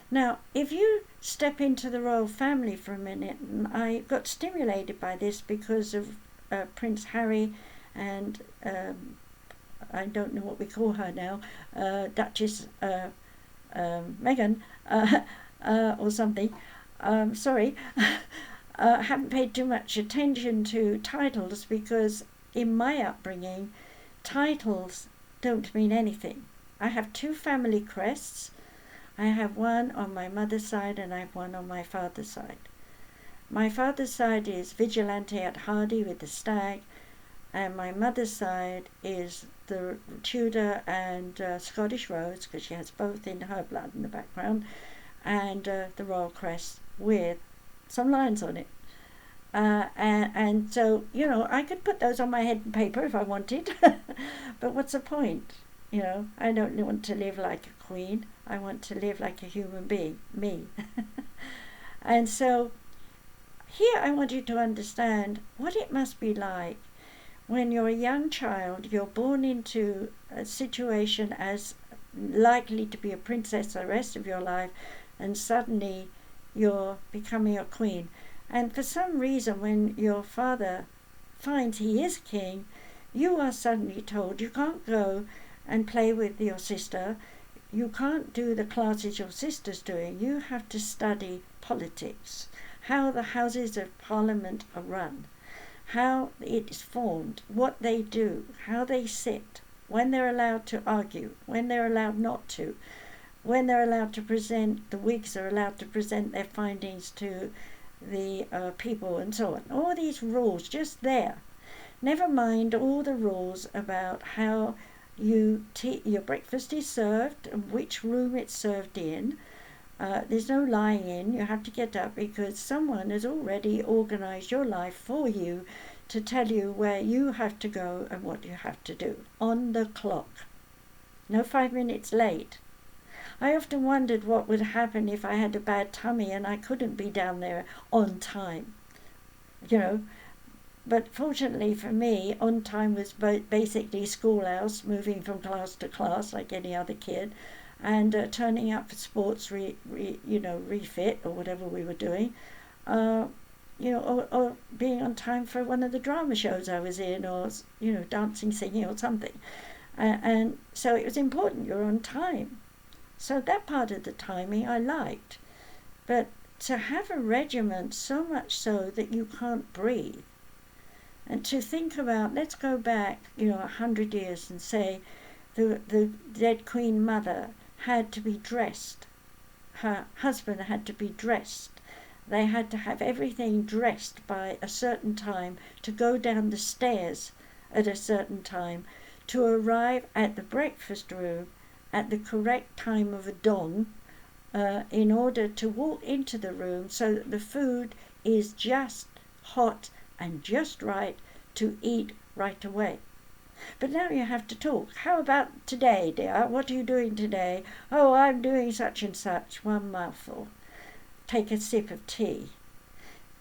Now, if you step into the royal family for a minute, and I got stimulated by this because of Prince Harry and I don't know what we call her now, Duchess Meghan or something. Sorry, haven't paid too much attention to titles because in my upbringing, titles don't mean anything. I have 2 family crests. I have one on my mother's side and I have one on my father's side. My father's side is Vigilante at Hardy with the stag, and my mother's side is the Tudor and Scottish Rose, because she has both in her blood in the background, and the Royal Crest with some lines on it. And so, I could put those on my head and paper if I wanted, but what's the point? I don't want to live like a queen. I want to live like a human being, me. And so here I want you to understand what it must be like when you're a young child, you're born into a situation as likely to be a princess the rest of your life, and suddenly you're becoming a queen. And for some reason, when your father finds he is king, you are suddenly told you can't go and play with your sister. You can't do the classes your sister's doing. You have to study politics, how the houses of parliament are run, how it is formed, what they do, how they sit, when they're allowed to argue, when they're allowed not to, when they're allowed to present, the Whigs are allowed to present their findings to the people and so on. All these rules just there. Never mind all the rules about how your breakfast is served and which room it's served in, There's no lying in. You have to get up because someone has already organized your life for you to tell you where you have to go and what you have to do. On the clock. No 5 minutes late. I often wondered what would happen if I had a bad tummy and I couldn't be down there on time. But fortunately for me, on time was basically schoolhouse, moving from class to class like any other kid, and turning up for sports refit or whatever we were doing, or being on time for one of the drama shows I was in, or dancing, singing, or something. And so it was important you're on time. So that part of the timing I liked. But to have a regiment so much so that you can't breathe, and to think about, let's go back 100 years and say the dead Queen Mother had to be dressed, her husband had to be dressed, they had to have everything dressed by a certain time, to go down the stairs at a certain time, to arrive at the breakfast room at the correct time of dawn, in order to walk into the room so that the food is just hot and just right to eat right away. But now you have to talk. How about today, dear? What are you doing today? Oh, I'm doing such and such. One mouthful. Take a sip of tea.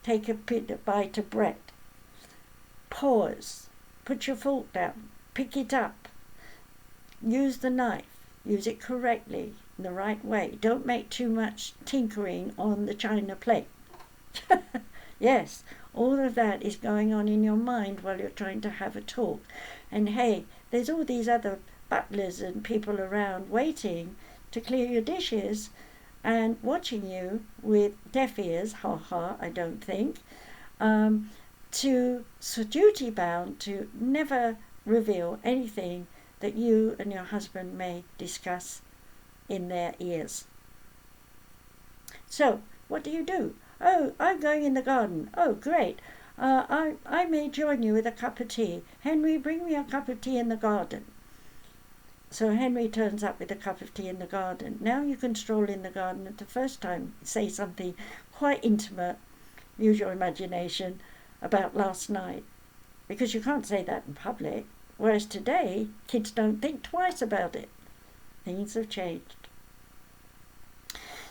Take a bite of bread. Pause. Put your fork down. Pick it up. Use the knife. Use it correctly, in the right way. Don't make too much tinkering on the china plate. Yes, all of that is going on in your mind while you're trying to have a talk. And hey, there's all these other butlers and people around waiting to clear your dishes and watching you with deaf ears, I don't think, so duty bound to never reveal anything that you and your husband may discuss in their ears. So, what do? Oh, I'm going in the garden. Oh, great. I may join you with a cup of tea. Henry, bring me a cup of tea in the garden. So Henry turns up with a cup of tea in the garden. Now you can stroll in the garden at the first time, say something quite intimate, use your imagination, about last night. Because you can't say that in public. Whereas today, kids don't think twice about it. Things have changed.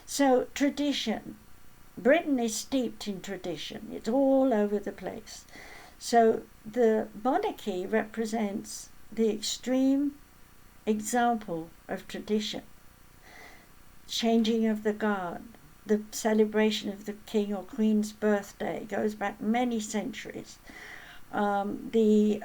So, tradition. Britain is steeped in tradition. It's all over the place. So, the monarchy represents the extreme example of tradition. Changing of the guard, the celebration of the king or queen's birthday goes back many centuries. The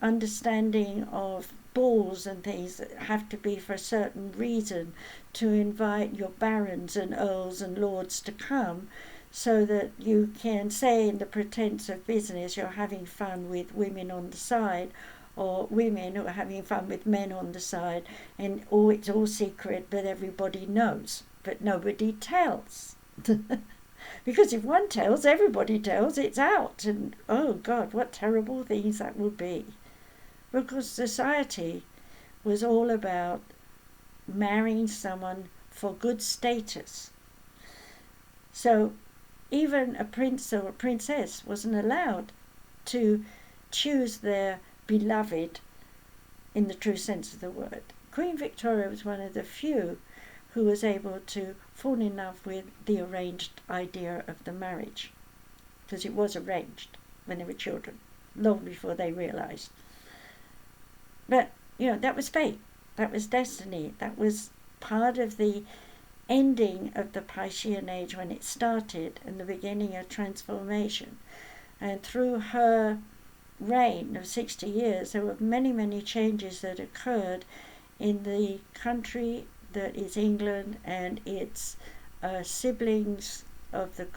understanding of balls and things that have to be for a certain reason, to invite your barons and earls and lords to come, so that you can say in the pretense of business you're having fun with women on the side, or women who are having fun with men on the side, and it's all secret but everybody knows, but nobody tells. Because if one tells, everybody tells, it's out. And oh God, what terrible things that will be. Because society was all about marrying someone for good status. So even a prince or a princess wasn't allowed to choose their beloved in the true sense of the word. Queen Victoria was one of the few who was able to fall in love with the arranged idea of the marriage, because it was arranged when they were children, long before they realized. But, that was fate, that was destiny, that was part of the ending of the Piscean age when it started, and the beginning of transformation. And through her reign of 60 years, there were many, many changes that occurred in the country that is England, and its siblings of the,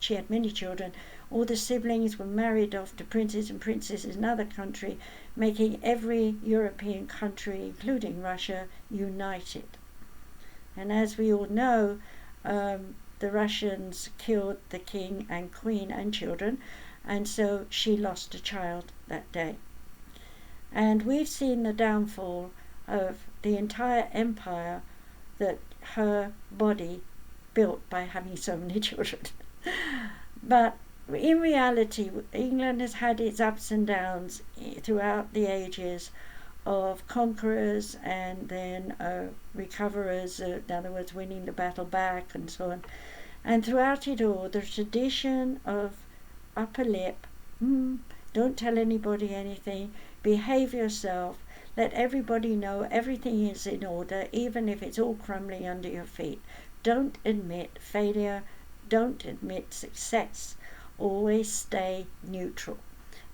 she had many children. All the siblings were married off to princes and princesses in another country, making every European country, including Russia, united. And as we all know, the Russians killed the king and queen and children, and so she lost a child that day. And we've seen the downfall of the entire empire that her body built by having so many children. But in reality, England has had its ups and downs throughout the ages of conquerors and then recoverers, in other words, winning the battle back and so on. And throughout it all, the tradition of upper lip, don't tell anybody anything, behave yourself, let everybody know everything is in order, even if it's all crumbling under your feet. Don't admit failure, don't admit success. Always stay neutral.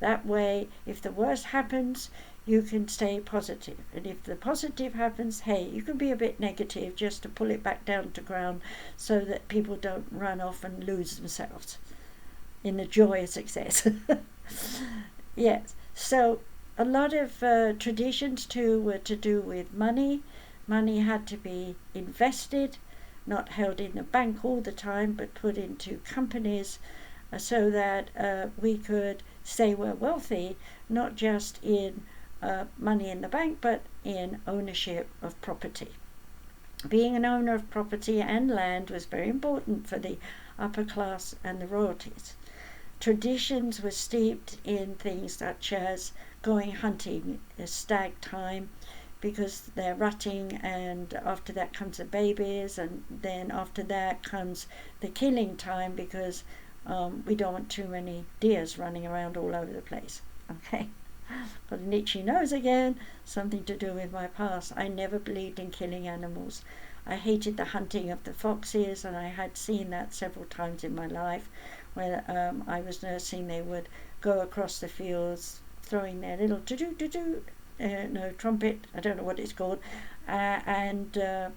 That way, if the worst happens, you can stay positive. And if the positive happens, hey, you can be a bit negative just to pull it back down to ground so that people don't run off and lose themselves in the joy of success. Yes, so a lot of traditions too were to do with money. Money had to be invested, not held in the bank all the time, but put into companies so that we could say we're wealthy, not just in money in the bank, but in ownership of property. Being an owner of property and land was very important for the upper class and the royalties. Traditions were steeped in things such as going hunting, stag time, because they're rutting, and after that comes the babies, and then after that comes the killing time, because we don't want too many deers running around all over the place. Okay, got an itchy nose again, something to do with my past. I never believed in killing animals. I hated the hunting of the foxes, and I had seen that several times in my life. When I was nursing, they would go across the fields throwing their little trumpet, I don't know what it's called, and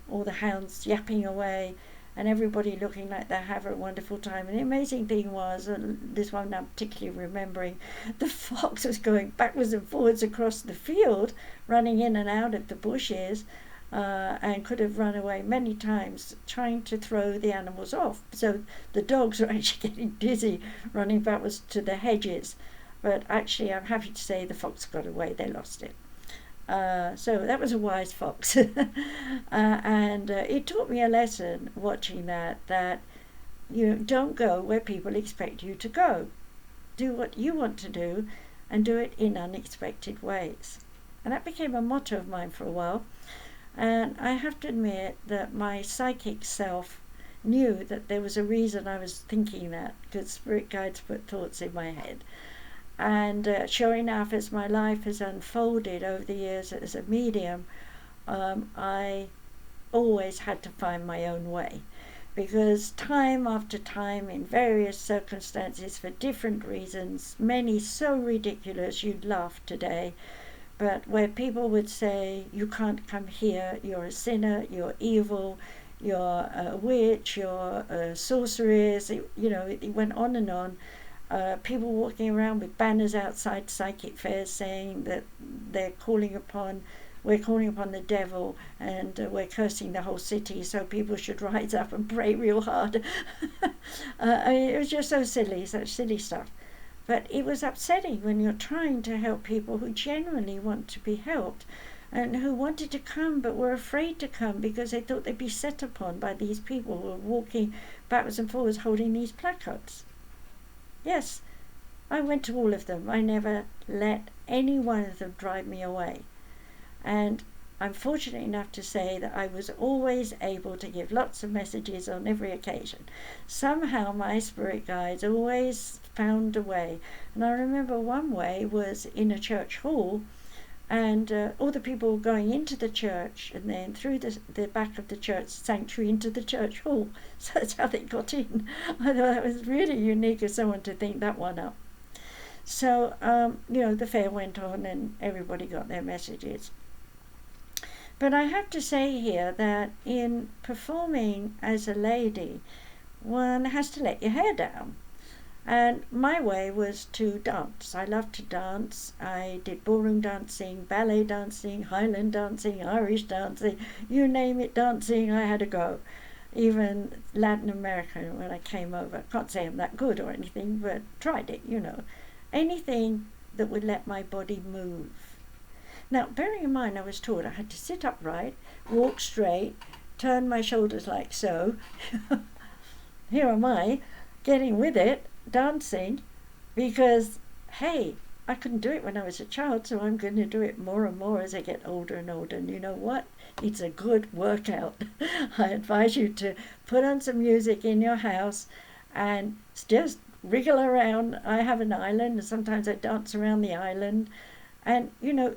all the hounds yapping away, and everybody looking like they have a wonderful time. And the amazing thing was, this one I'm particularly remembering, the fox was going backwards and forwards across the field, running in and out of the bushes, and could have run away many times, trying to throw the animals off. So the dogs were actually getting dizzy, running backwards to the hedges. But actually, I'm happy to say the fox got away, they lost it. So that was a wise fox. And it taught me a lesson watching that you don't go where people expect you to go. Do what you want to do and do it in unexpected ways. And that became a motto of mine for a while. And I have to admit that my psychic self knew that there was a reason I was thinking that, because spirit guides put thoughts in my head. And sure enough, as my life has unfolded over the years as a medium, I always had to find my own way. Because time after time, in various circumstances, for different reasons, many so ridiculous you'd laugh today, but where people would say, you can't come here, you're a sinner, you're evil, you're a witch, you're a sorceress, it went on and on. People walking around with banners outside psychic fairs saying that we're calling upon the devil, and we're cursing the whole city, so people should rise up and pray real hard. It was just so silly, such silly stuff. But it was upsetting when you're trying to help people who genuinely want to be helped, and who wanted to come but were afraid to come because they thought they'd be set upon by these people who were walking backwards and forwards holding these placards. Yes, I went to all of them. I never let any one of them drive me away. And I'm fortunate enough to say that I was always able to give lots of messages on every occasion. Somehow my spirit guides always found a way. And I remember one way was in a church hall, and all the people were going into the church and then through the back of the church sanctuary into the church hall. So that's how they got in. I thought that was really unique of someone to think that one up. So, the fair went on and everybody got their messages. But I have to say here that in performing as a lady, one has to let your hair down. And my way was to dance. I loved to dance. I did ballroom dancing, ballet dancing, Highland dancing, Irish dancing, you name it, dancing, I had a go. Even Latin America when I came over. I can't say I'm that good or anything, but tried it, Anything that would let my body move. Now, bearing in mind I was taught I had to sit upright, walk straight, turn my shoulders like so. Here am I, getting with it, dancing, because, hey, I couldn't do it when I was a child, so I'm going to do it more and more as I get older and older. And you know what? It's a good workout. I advise you to put on some music in your house and just wriggle around. I have an island, and sometimes I dance around the island. And, you know,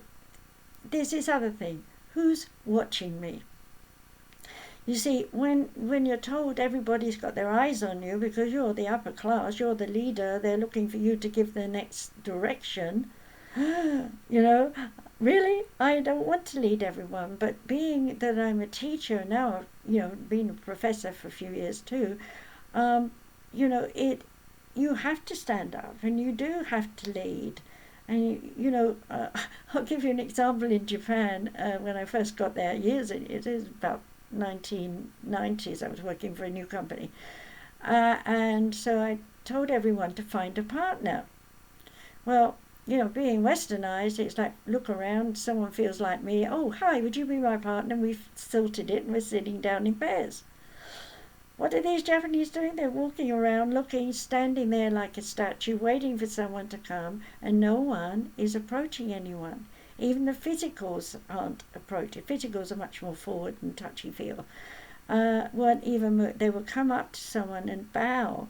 there's this other thing. Who's watching me? You see, when you're told everybody's got their eyes on you because you're the upper class, you're the leader, they're looking for you to give the next direction, you know, really, I don't want to lead everyone. But being that I'm a teacher now, you know, being a professor for a few years too, you know, you have to stand up and you do have to lead. And, you know, I'll give you an example in Japan. When I first got there, it is about 1990s, I was working for a new company. And so I told everyone to find a partner. Well, you know, being westernized, it's like, look around, someone feels like me, oh, hi, would you be my partner? And we've sorted it and we're sitting down in pairs. What are these Japanese doing? They're walking around, looking, standing there like a statue, waiting for someone to come, and no one is approaching anyone. Even the physicals aren't approaching. Physicals are much more forward and touchy-feel. They will come up to someone and bow,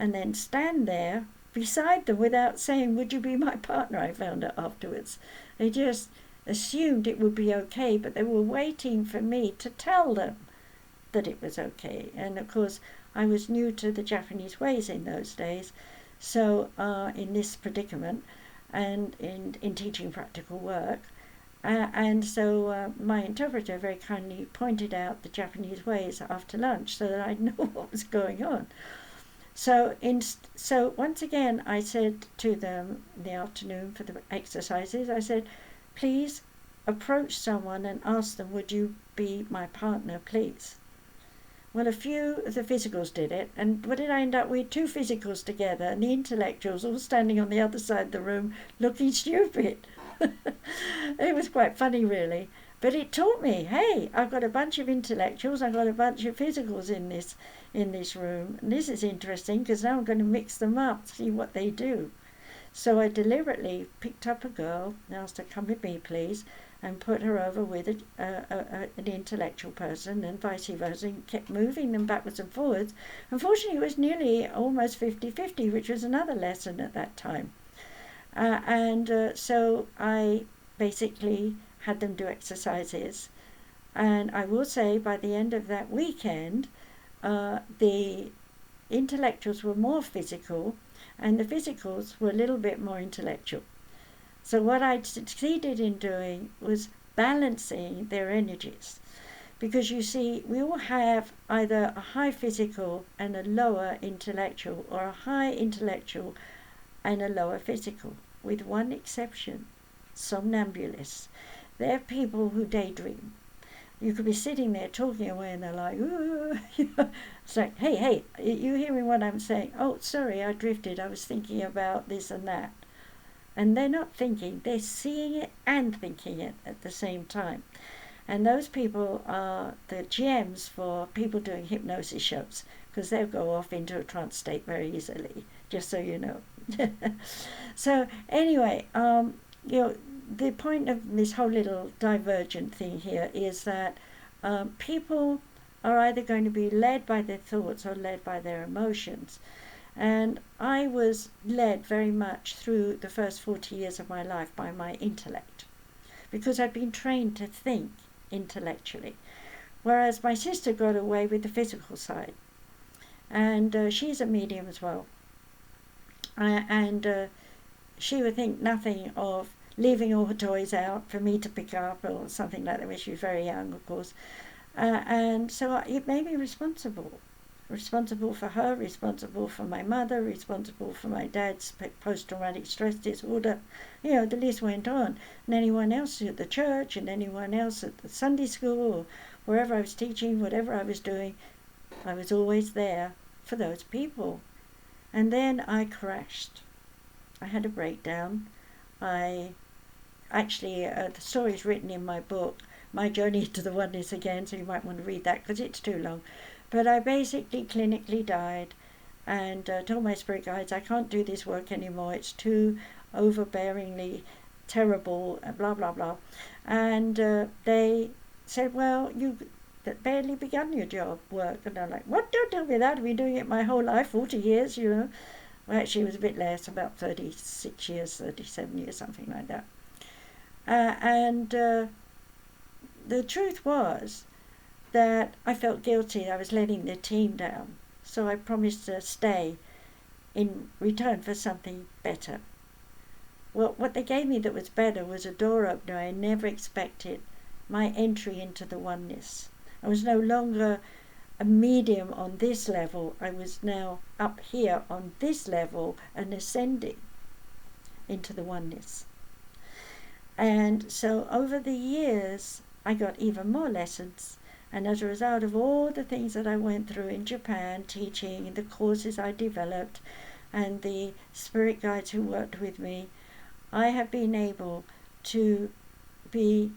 and then stand there beside them without saying, would you be my partner? I found out afterwards. They just assumed it would be okay, but they were waiting for me to tell them that it was okay. And of course, I was new to the Japanese ways in those days, so in this predicament, and in teaching practical work. And so my interpreter very kindly pointed out the Japanese ways after lunch so that I'd know what was going on. So once again, I said to them in the afternoon for the exercises, I said, please approach someone and ask them, would you be my partner, please? Well, a few of the physicals did it, and what did I end up with? Two physicals together, and the intellectuals all standing on the other side of the room looking stupid. It was quite funny, really. But it taught me, hey, I've got a bunch of intellectuals, I've got a bunch of physicals in this room, and this is interesting because now I'm going to mix them up, see what they do. So I deliberately picked up a girl and asked her, come with me, please, and put her over with an intellectual person, and vice versa, and kept moving them backwards and forwards. Unfortunately, it was nearly almost 50-50, which was another lesson at that time. So I basically had them do exercises. And I will say, by the end of that weekend, the intellectuals were more physical, and the physicals were a little bit more intellectual. So what I succeeded in doing was balancing their energies. Because you see, we all have either a high physical and a lower intellectual, or a high intellectual and a lower physical, with one exception: somnambulists. They're people who daydream. You could be sitting there talking away and they're like, ooh, it's like, hey, you hearing what I'm saying? Oh, sorry, I drifted. I was thinking about this and that. And they're not thinking, they're seeing it and thinking it at the same time. And those people are the gems for people doing hypnosis shows, because they'll go off into a trance state very easily, just so you know. So anyway, the point of this whole little divergent thing here is that people are either going to be led by their thoughts or led by their emotions. And I was led very much through the first 40 years of my life by my intellect, because I'd been trained to think intellectually, whereas my sister got away with the physical side. And she's a medium as well. And she would think nothing of leaving all her toys out for me to pick up or something like that when she was very young, of course. And so it made me responsible for her, responsible for my mother, responsible for my dad's post-traumatic stress disorder. The list went on. And anyone else at the church, and anyone else at the Sunday school, or wherever I was teaching, whatever I was doing, I was always there for those people. And then I crashed. I had a breakdown. The story is written in my book, My Journey to the Oneness again, so you might want to read that because it's too long. But I basically clinically died and told my spirit guides, I can't do this work anymore. It's too overbearingly terrible, blah, blah, blah. And they said, well, you've barely begun your work. And I'm like, what? Don't tell me that. I've been doing it my whole life, 40 years, you know. Well, actually, it was a bit less, about 36 years, 37 years, something like that. And the truth was that I felt guilty. I was letting the team down. So I promised to stay in return for something better. Well, what they gave me that was better was a door opener I never expected, my entry into the oneness. I was no longer a medium on this level. I was now up here on this level and ascending into the oneness. And so over the years, I got even more lessons. And as a result of all the things that I went through in Japan, teaching, the courses I developed, and the spirit guides who worked with me, I have been able to be,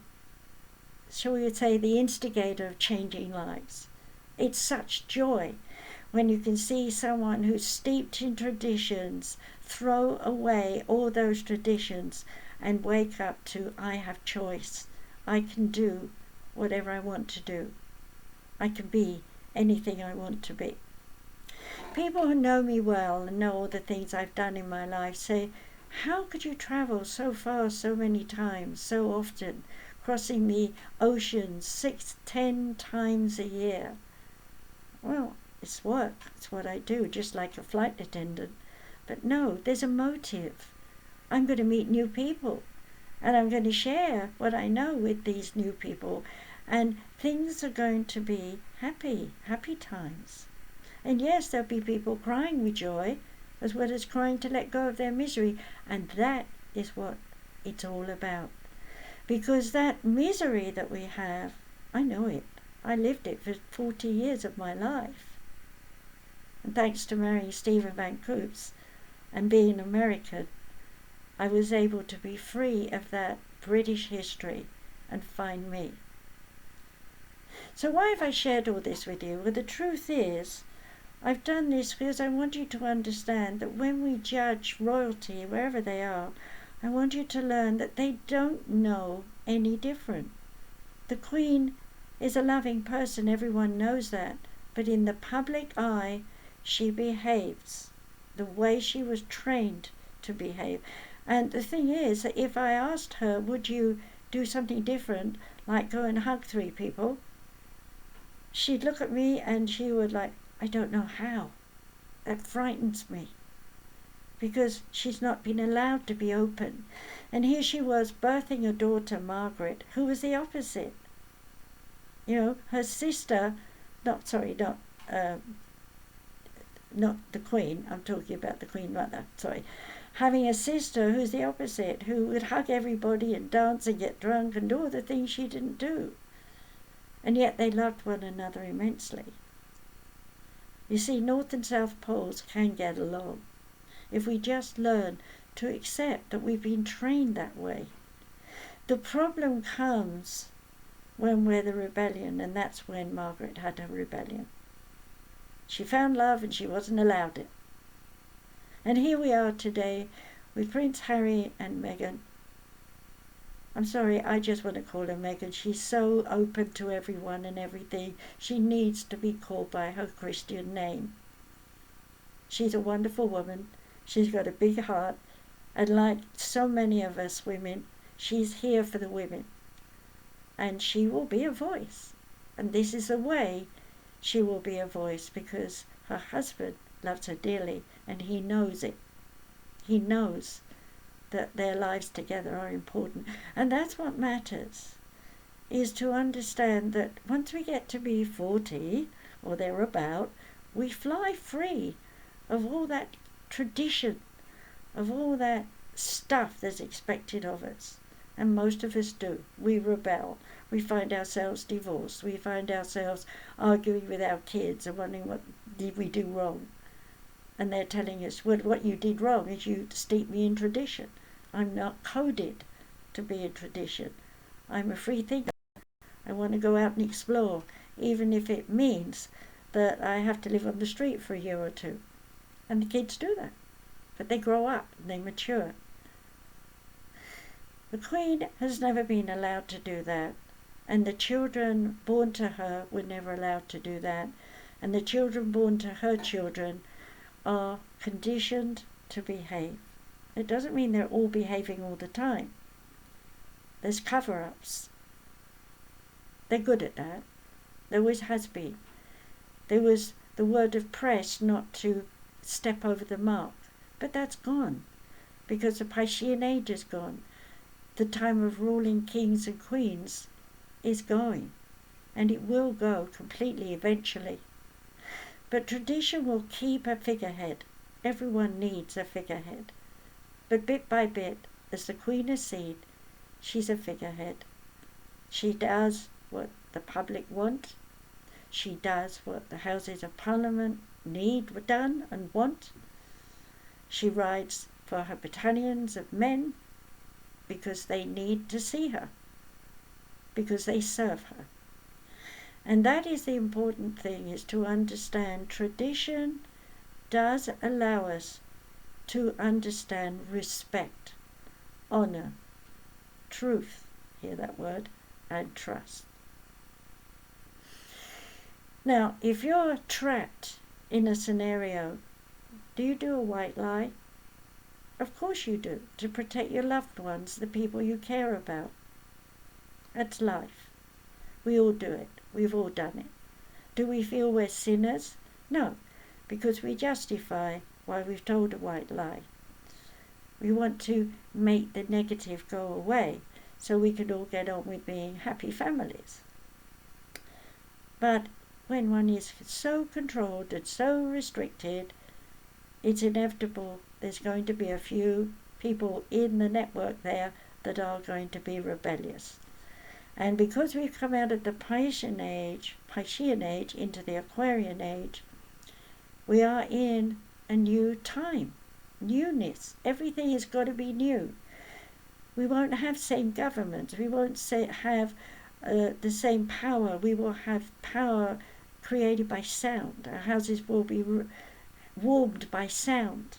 shall we say, the instigator of changing lives. It's such joy when you can see someone who's steeped in traditions throw away all those traditions and wake up to, I have choice. I can do whatever I want to do. I can be anything I want to be. People who know me well and know all the things I've done in my life say, how could you travel so far, so many times, so often, crossing the oceans 6-10 times a year? Well, it's work. It's what I do, just like a flight attendant. But no, there's a motive. I'm going to meet new people, and I'm going to share what I know with these new people, and things are going to be happy times. And yes, there'll be people crying with joy, as well as crying to let go of their misery, and that is what it's all about. Because that misery that we have, I know it. I lived it for 40 years of my life. And thanks to marrying Stephen Van Coops and being American, I was able to be free of that British history and find me. So why have I shared all this with you? Well, the truth is, I've done this because I want you to understand that when we judge royalty, wherever they are, I want you to learn that they don't know any different. The Queen is a loving person, everyone knows that, but in the public eye, she behaves the way she was trained to behave. And the thing is that if I asked her, would you do something different, like go and hug 3 people, she'd look at me and she would like, I don't know how. That frightens me. Because she's not been allowed to be open. And here she was birthing a daughter, Margaret, who was the opposite. You know, her sister, not the Queen, I'm talking about the Queen Mother, having a sister who's the opposite, who would hug everybody and dance and get drunk and do all the things she didn't do. And yet they loved one another immensely. You see, North and South Poles can get along if we just learn to accept that we've been trained that way. The problem comes when we're the rebellion, and that's when Margaret had her rebellion. She found love and she wasn't allowed it. And here we are today with Prince Harry and Meghan. I'm sorry, I just want to call her Meghan. She's so open to everyone and everything. She needs to be called by her Christian name. She's a wonderful woman. She's got a big heart. And like so many of us women, she's here for the women. And she will be a voice. And this is a way she will be a voice, because her husband loves her dearly and he knows it. He knows that their lives together are important. And that's what matters, is to understand that once we get to be 40 or thereabout, we fly free of all that tradition, of all that stuff that's expected of us. And most of us do. We rebel. We find ourselves divorced. We find ourselves arguing with our kids and wondering what did we do wrong. And they're telling us, well, what you did wrong is you steeped me in tradition. I'm not coded to be in tradition. I'm a free thinker. I want to go out and explore, even if it means that I have to live on the street for a year or two. And the kids do that. But they grow up and they mature. The Queen has never been allowed to do that. And the children born to her were never allowed to do that. And the children born to her children are conditioned to behave. It doesn't mean they're all behaving all the time. There's cover-ups. They're good at that. There always has been. There was the word of press not to step over the mark. But that's gone. Because the Piscean age is gone. The time of ruling kings and queens is going. And it will go completely eventually. But tradition will keep a figurehead. Everyone needs a figurehead. But bit by bit, as the Queen has seen, she's a figurehead. She does what the public want. She does what the Houses of Parliament need done and want. She rides for her battalions of men because they need to see her, because they serve her. And that is the important thing, is to understand tradition does allow us to understand respect, honor, truth, hear that word, and trust. Now, if you're trapped in a scenario, do you do a white lie? Of course you do, to protect your loved ones, the people you care about. That's life. We all do it. We've all done it. Do we feel we're sinners? No, because we justify why we've told a white lie. We want to make the negative go away so we can all get on with being happy families. But when one is so controlled and so restricted, it's inevitable there's going to be a few people in the network there that are going to be rebellious. And because we've come out of the Piscean age into the Aquarian age, we are in a new time, newness. Everything has got to be new. We won't have same governments. We won't have the same power. We will have power created by sound. Our houses will be warmed by sound.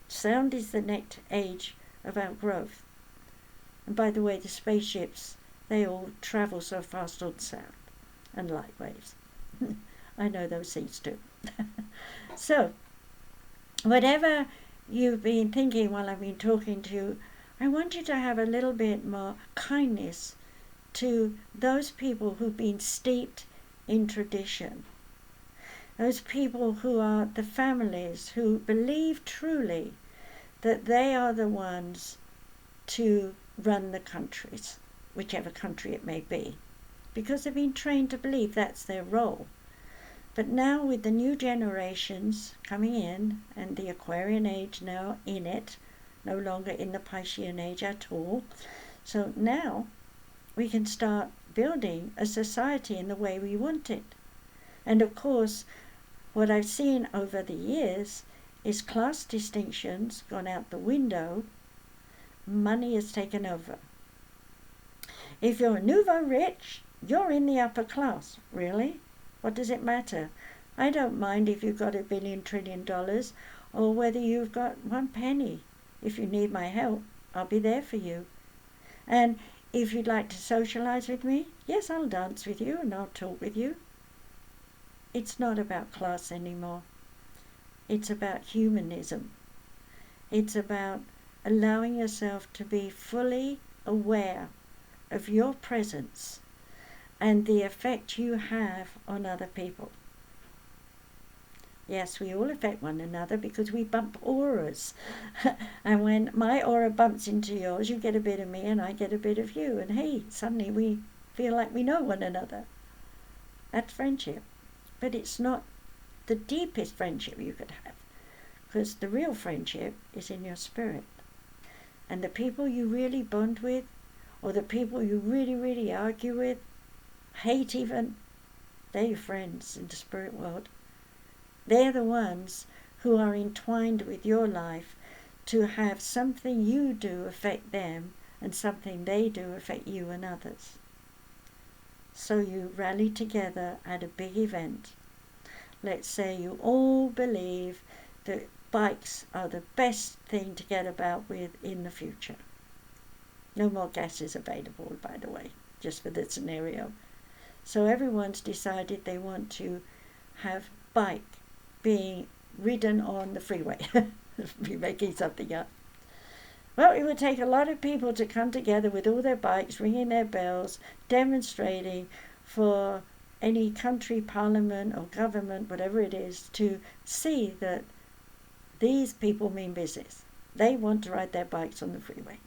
Sound is the next age of our growth. And by the way, the spaceships, they all travel so fast on sound and light waves. I know those things too. So, whatever you've been thinking while I've been talking to you, I want you to have a little bit more kindness to those people who've been steeped in tradition. Those people who are the families who believe truly that they are the ones to run the countries, whichever country it may be, because they've been trained to believe that's their role. But now with the new generations coming in, and the Aquarian age now in it, no longer in the Piscean age at all, so now we can start building a society in the way we want it. And of course, what I've seen over the years is class distinctions gone out the window. Money has taken over. If you're a nouveau rich, you're in the upper class. Really? What does it matter? I don't mind if you've got $1 billion, $1 trillion, or whether you've got 1 penny. If you need my help, I'll be there for you. And if you'd like to socialize with me, yes, I'll dance with you and I'll talk with you. It's not about class anymore. It's about humanism. It's about allowing yourself to be fully aware of your presence and the effect you have on other people. Yes, we all affect one another because we bump auras. And when my aura bumps into yours, you get a bit of me and I get a bit of you. And hey, suddenly we feel like we know one another. That's friendship. But it's not the deepest friendship you could have, because the real friendship is in your spirit. And the people you really bond with, or the people you really, really argue with, hate even, they're your friends in the spirit world. They're the ones who are entwined with your life to have something you do affect them and something they do affect you and others. So you rally together at a big event. Let's say you all believe that bikes are the best thing to get about with in the future. No more gas is available, by the way, just for the scenario. So everyone's decided they want to have bike being ridden on the freeway. Be making something up. Well, it would take a lot of people to come together with all their bikes, ringing their bells, demonstrating for any country, parliament or government, whatever it is, to see that these people mean business. They want to ride their bikes on the freeway.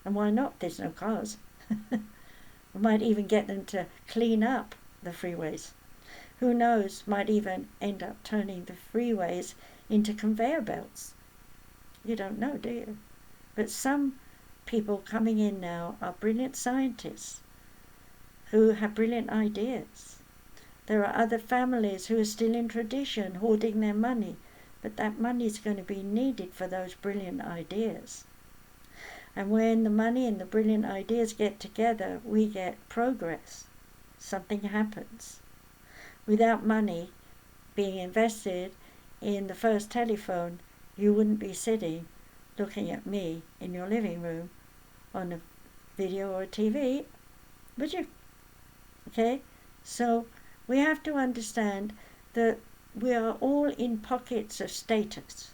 And why not? There's no cars. We might even get them to clean up the freeways. Who knows, might even end up turning the freeways into conveyor belts. You don't know, do you? But some people coming in now are brilliant scientists who have brilliant ideas. There are other families who are still in tradition, hoarding their money, but that money is going to be needed for those brilliant ideas. And when the money and the brilliant ideas get together, we get progress. Something happens. Without money being invested in the first telephone, you wouldn't be sitting looking at me in your living room on a video or a TV, would you? Okay? So we have to understand that we are all in pockets of status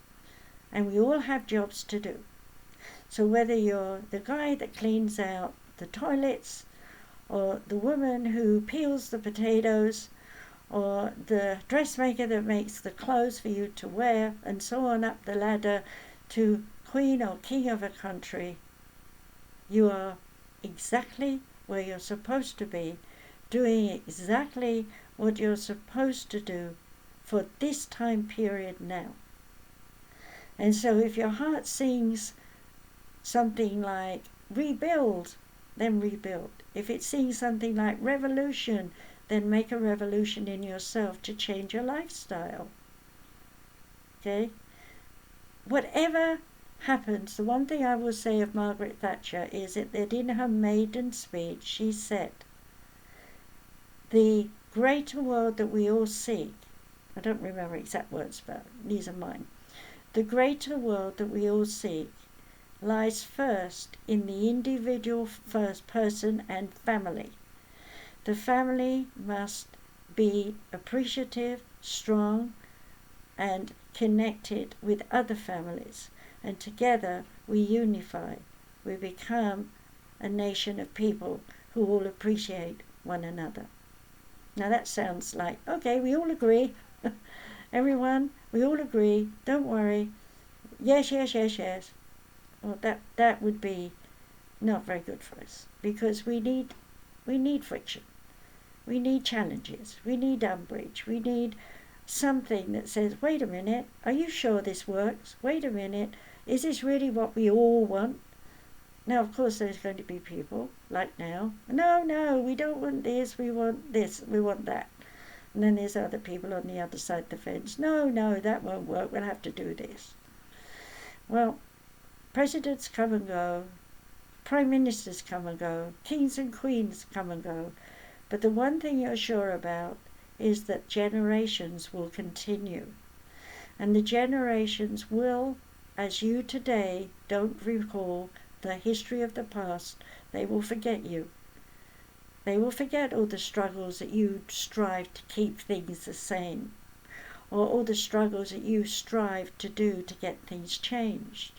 and we all have jobs to do. So whether you're the guy that cleans out the toilets or the woman who peels the potatoes or the dressmaker that makes the clothes for you to wear and so on up the ladder to queen or king of a country, you are exactly where you're supposed to be, doing exactly what you're supposed to do for this time period now. And so if your heart sings something like rebuild, then rebuild. If it sings something like revolution, then make a revolution in yourself to change your lifestyle. Okay? Whatever happens, the one thing I will say of Margaret Thatcher is that in her maiden speech she said, the greater world that we all seek, I don't remember exact words, but these are mine. The greater world that we all seek lies first in the individual first person and family. The family must be appreciative, strong, and connected with other families. And together we unify. We become a nation of people who all appreciate one another. Now that sounds like, okay, we all agree. Everyone, we all agree. Don't worry. Yes, yes, yes, yes. Well, that would be not very good for us, because we need friction. We need challenges. We need umbrage. We need something that says, wait a minute, are you sure this works? Wait a minute, is this really what we all want? Now, of course, there's going to be people, like now, no, we don't want this, we want this, we want that. And then there's other people on the other side of the fence, no, that won't work, we'll have to do this. Well, presidents come and go, prime ministers come and go, kings and queens come and go, but the one thing you're sure about is that generations will continue. And the generations will, as you today don't recall the history of the past, they will forget you. They will forget all the struggles that you strive to keep things the same, or all the struggles that you strive to do to get things changed.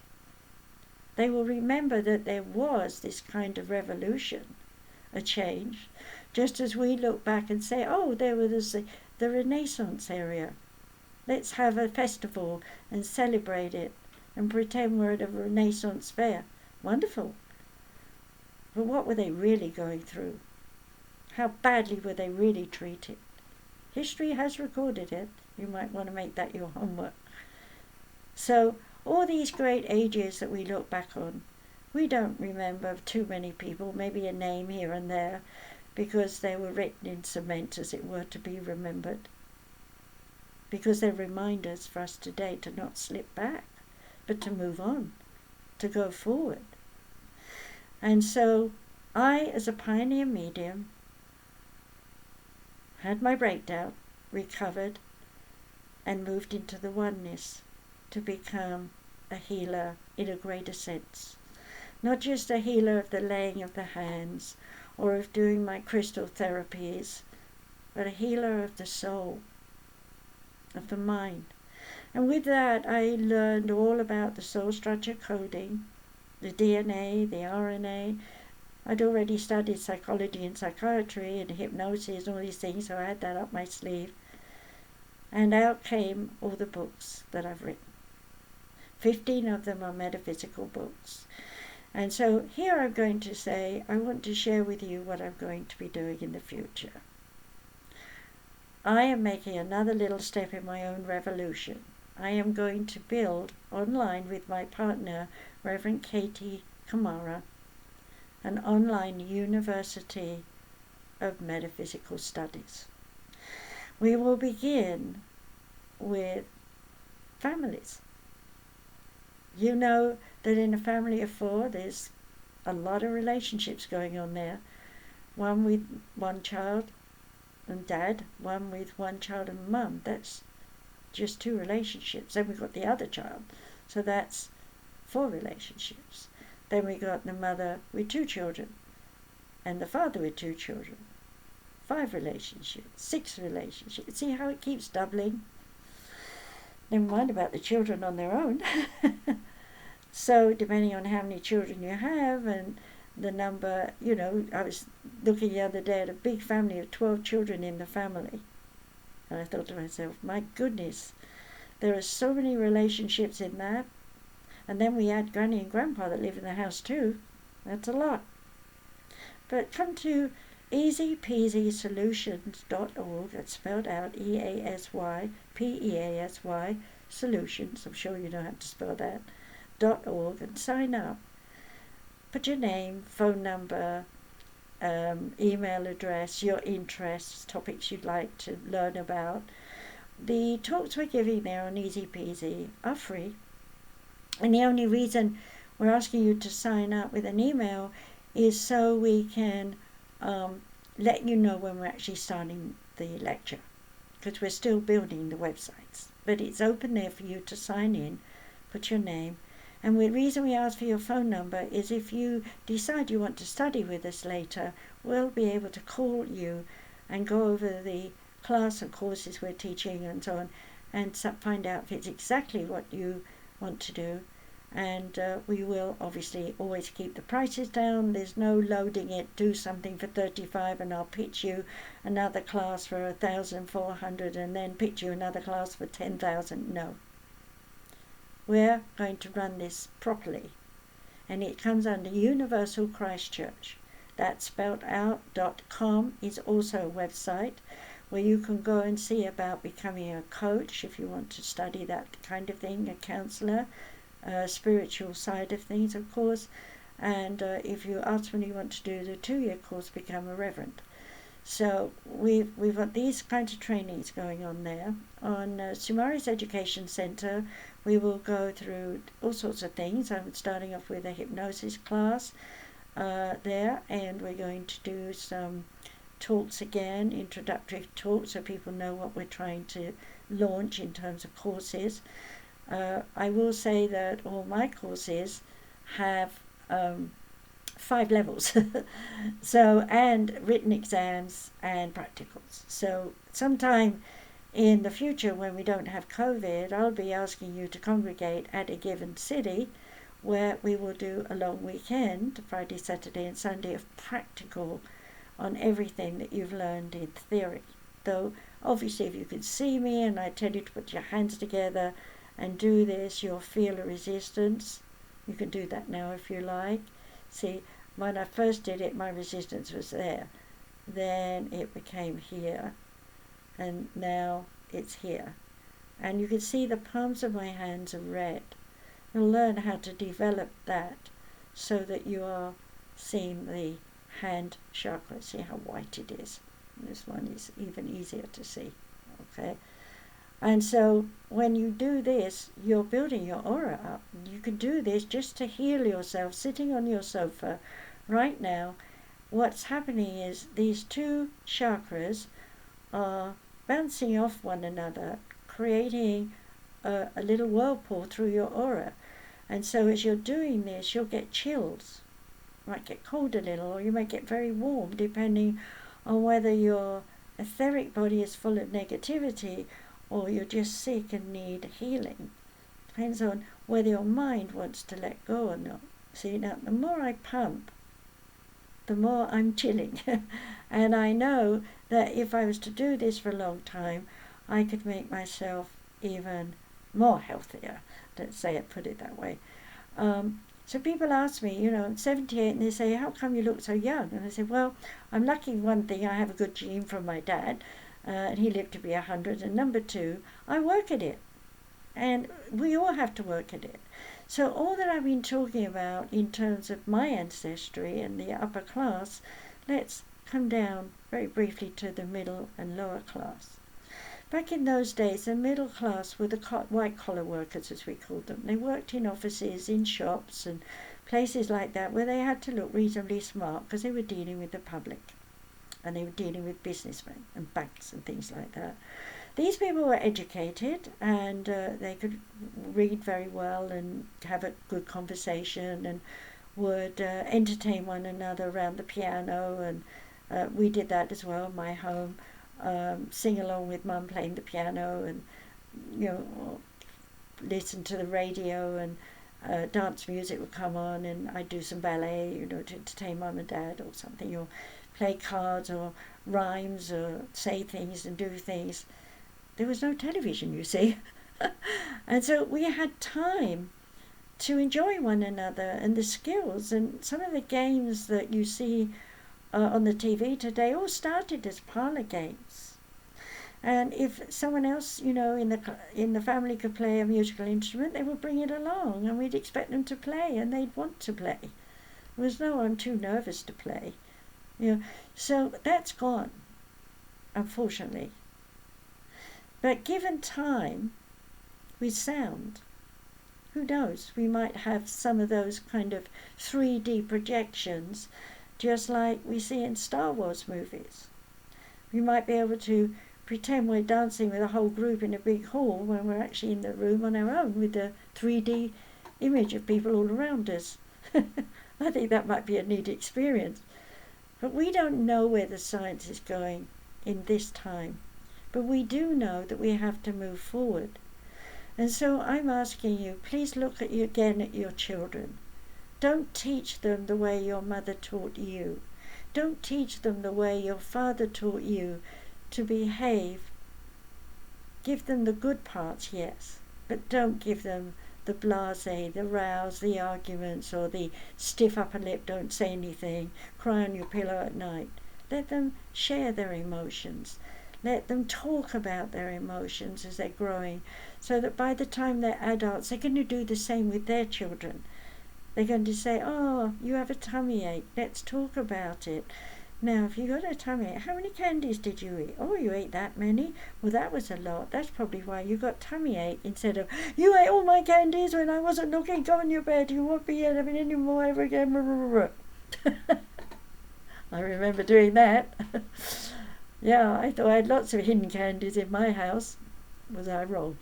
They will remember that there was this kind of revolution, a change, just as we look back and say, oh, there was the Renaissance area. Let's have a festival and celebrate it and pretend we're at a Renaissance fair. Wonderful. But what were they really going through? How badly were they really treated? History has recorded it. You might want to make that your homework. So all these great ages that we look back on, we don't remember too many people, maybe a name here and there, because they were written in cement, as it were, to be remembered. Because they're reminders for us today to not slip back, but to move on, to go forward. And so I, as a pioneer medium, had my breakdown, recovered, and moved into the oneness to become a healer in a greater sense. Not just a healer of the laying of the hands or of doing my crystal therapies, but a healer of the soul, of the mind. And with that, I learned all about the soul structure coding, the DNA, the RNA. I'd already studied psychology and psychiatry and hypnosis and all these things, so I had that up my sleeve. And out came all the books that I've written. 15 of them are metaphysical books. And so here I'm going to say, I want to share with you what I'm going to be doing in the future. I am making another little step in my own revolution. I am going to build online with my partner, Reverend Katie Kamara, an online university of metaphysical studies. We will begin with families. You know that in a family of 4, there's a lot of relationships going on there. One with one child and dad, one with one child and mum. That's just 2 relationships. Then we've got the other child. So that's 4 relationships. Then we got the mother with 2 children and the father with 2 children. 5 relationships, 6 relationships. See how it keeps doubling? Never mind about the children on their own. So depending on how many children you have and the number, I was looking the other day at a big family of 12 children in the family. And I thought to myself, my goodness, there are so many relationships in that. And then we add Granny and Grandpa that live in the house too. That's a lot. But come to easypeasysolutions.org. That's spelled out EASYPEASY, solutions. I'm sure you know how to spell that. .org, and sign up. Put your name, phone number, email address, your interests, topics you'd like to learn about. The talks we're giving there on Easy Peasy are free. And the only reason we're asking you to sign up with an email is so we can let you know when we're actually starting the lecture, because we're still building the websites. But it's open there for you to sign in, put your name. And the reason we ask for your phone number is if you decide you want to study with us later, we'll be able to call you and go over the class and courses we're teaching and so on, and find out if it's exactly what you want to do. And we will obviously always keep the prices down. There's no loading it, do something for $35 and I'll pitch you another class for $1,400 and then pitch you another class for $10,000. No. We're going to run this properly. And it comes under Universal Christchurch. That's spelled out. .com is also a website where you can go and see about becoming a coach if you want to study that kind of thing, a counselor, spiritual side of things, of course. And if you ultimately want to do the 2-year course, become a reverend. So we've got these kinds of trainings going on there. On Sumaris Education Center, we will go through all sorts of things. I'm starting off with a hypnosis class there, and we're going to do some talks again, introductory talks, so people know what we're trying to launch in terms of courses. I will say that all my courses have 5 levels, and written exams and practicals. So sometime in the future, when we don't have COVID, I'll be asking you to congregate at a given city where we will do a long weekend, Friday, Saturday and Sunday, of practical on everything that you've learned in theory. Though obviously if you could see me and I tell you to put your hands together and do this, you'll feel a resistance. You can do that now if you like. See, when I first did it, my resistance was there. Then it became here. And now it's here. And you can see the palms of my hands are red. You'll learn how to develop that so that you are seeing the hand chakra. See how white it is. This one is even easier to see. Okay. And so when you do this, you're building your aura up. You can do this just to heal yourself, sitting on your sofa right now what's happening is these two chakras are bouncing off one another, creating a little whirlpool through your aura. And so as you're doing this, you'll get chills. You might get cold a little, or you might get very warm, depending on whether your etheric body is full of negativity or you're just sick and need healing. Depends on whether your mind wants to let go or not. See, now the more I pump, the more I'm chilling. And I know that if I was to do this for a long time, I could make myself even more healthier. Let's say it, put it that way. So people ask me, I'm 78, and they say, how come you look so young? And I say, well, I'm lucky one thing, I have a good gene from my dad, and he lived to be 100, and number two, I work at it. And we all have to work at it. So all that I've been talking about in terms of my ancestry and the upper class, let's come down very briefly to the middle and lower class. Back in those days, the middle class were the white-collar workers, as we called them. They worked in offices, in shops, and places like that where they had to look reasonably smart because they were dealing with the public and they were dealing with businessmen and banks and things like that. These people were educated and they could read very well and have a good conversation and would entertain one another around the piano, and we did that as well in my home. Sing along with Mum playing the piano, and listen to the radio, and dance music would come on, and I'd do some ballet, to entertain Mum and Dad or something, or play cards or rhymes or say things and do things. There was no television, you see. And so we had time to enjoy one another and the skills, and some of the games that you see on the TV today all started as parlor games. And if someone else, in the family could play a musical instrument, they would bring it along, and we'd expect them to play, and they'd want to play. There was no, I'm too nervous to play. So that's gone, unfortunately. But given time, with sound, who knows? We might have some of those kind of 3D projections, just like we see in Star Wars movies. We might be able to pretend we're dancing with a whole group in a big hall when we're actually in the room on our own with a 3D image of people all around us. I think that might be a neat experience. But we don't know where the science is going in this time. But we do know that we have to move forward. And so I'm asking you, please look again at your children. Don't teach them the way your mother taught you. Don't teach them the way your father taught you to behave. Give them the good parts, yes, but don't give them the blasé, the rows, the arguments, or the stiff upper lip, don't say anything, cry on your pillow at night. Let them share their emotions. Let them talk about their emotions as they're growing, so that by the time they're adults, they're going to do the same with their children. They're going to say, oh, you have a tummy ache, let's talk about it. Now, if you got a tummy ache, how many candies did you eat? Oh, you ate that many? Well, that was a lot. That's probably why you got tummy ache, instead of, you ate all my candies when I wasn't looking, go in your bed, you won't be having any more ever again. I remember doing that. Yeah, I thought I had lots of hidden candies in my house. Was I wrong?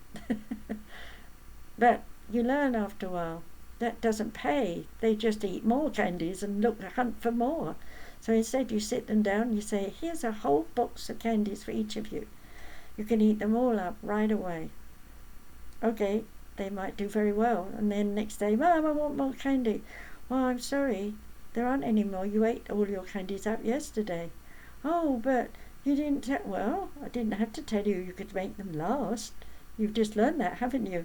But you learn after a while. That doesn't pay. They just eat more candies and hunt for more. So instead you sit them down and you say, here's a whole box of candies for each of you. You can eat them all up right away. Okay, they might do very well. And then next day, Mum, I want more candy. Well, I'm sorry, there aren't any more. You ate all your candies up yesterday. Oh, but you didn't tell. Well, I didn't have to tell you you could make them last. You've just learned that, haven't you?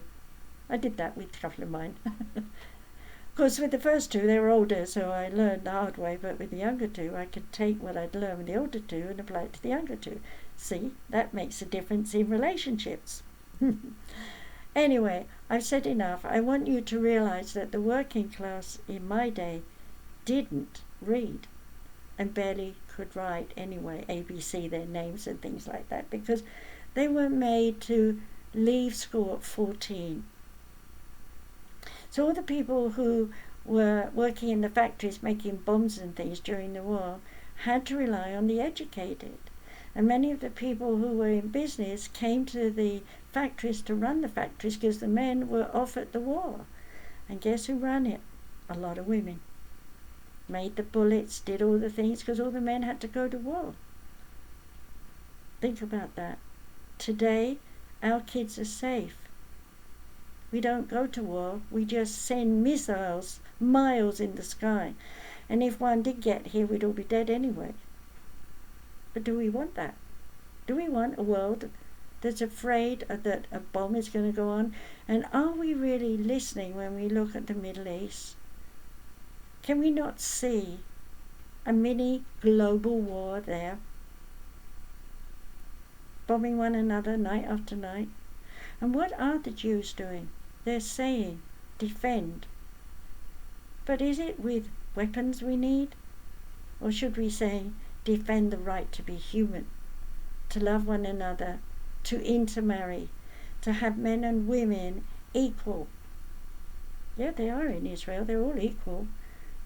I did that with a couple of mine. Of course, with the first two, they were older, so I learned the hard way. But with the younger two, I could take what I'd learned with the older two and apply it to the younger two. See, that makes a difference in relationships. Anyway, I've said enough. I want you to realize that the working class in my day didn't read and barely could write anyway, ABC, their names and things like that, because they were made to leave school at 14. So all the people who were working in the factories making bombs and things during the war had to rely on the educated. And many of the people who were in business came to the factories to run the factories because the men were off at the war. And guess who ran it? A lot of women. Made the bullets, did all the things because all the men had to go to war. Think about that. Today, our kids are safe. We don't go to war. We just send missiles miles in the sky. And if one did get here, we'd all be dead anyway. But do we want that? Do we want a world that's afraid that a bomb is going to go on? And are we really listening when we look at the Middle East? Can we not see a mini global war there? Bombing one another night after night. And what are the Jews doing? They're saying, defend. But is it with weapons we need? Or should we say, defend the right to be human, to love one another, to intermarry, to have men and women equal? Yeah, they are in Israel, they're all equal.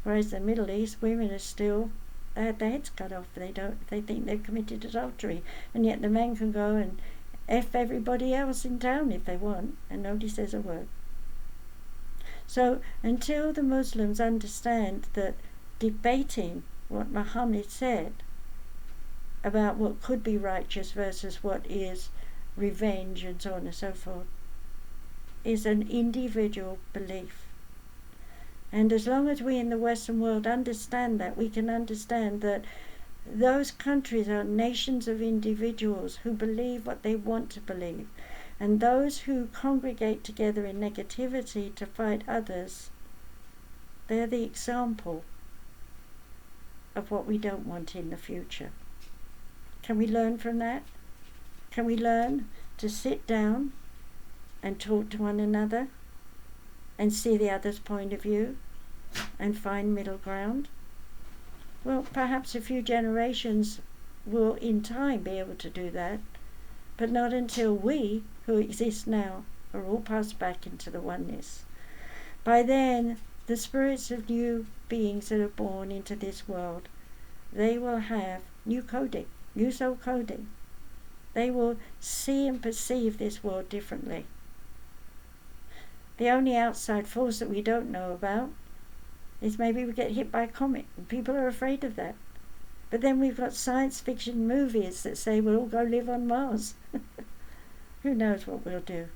Whereas the Middle East, women are still, they had their heads cut off. They think they've committed adultery. And yet the men can go and F everybody else in town if they want, and nobody says a word. So until the Muslims understand that debating what Muhammad said about what could be righteous versus what is revenge and so on and so forth is an individual belief. And as long as we in the Western world understand that, we can understand that those countries are nations of individuals who believe what they want to believe. And those who congregate together in negativity to fight others, they're the example of what we don't want in the future. Can we learn from that? Can we learn to sit down and talk to one another and see the other's point of view and find middle ground? Well, perhaps a few generations will in time be able to do that, but not until we, who exist now, are all passed back into the oneness. By then, the spirits of new beings that are born into this world, they will have new coding, new soul coding. They will see and perceive this world differently. The only outside force that we don't know about is maybe we get hit by a comet, and people are afraid of that. But then we've got science fiction movies that say we'll all go live on Mars. Who knows what we'll do?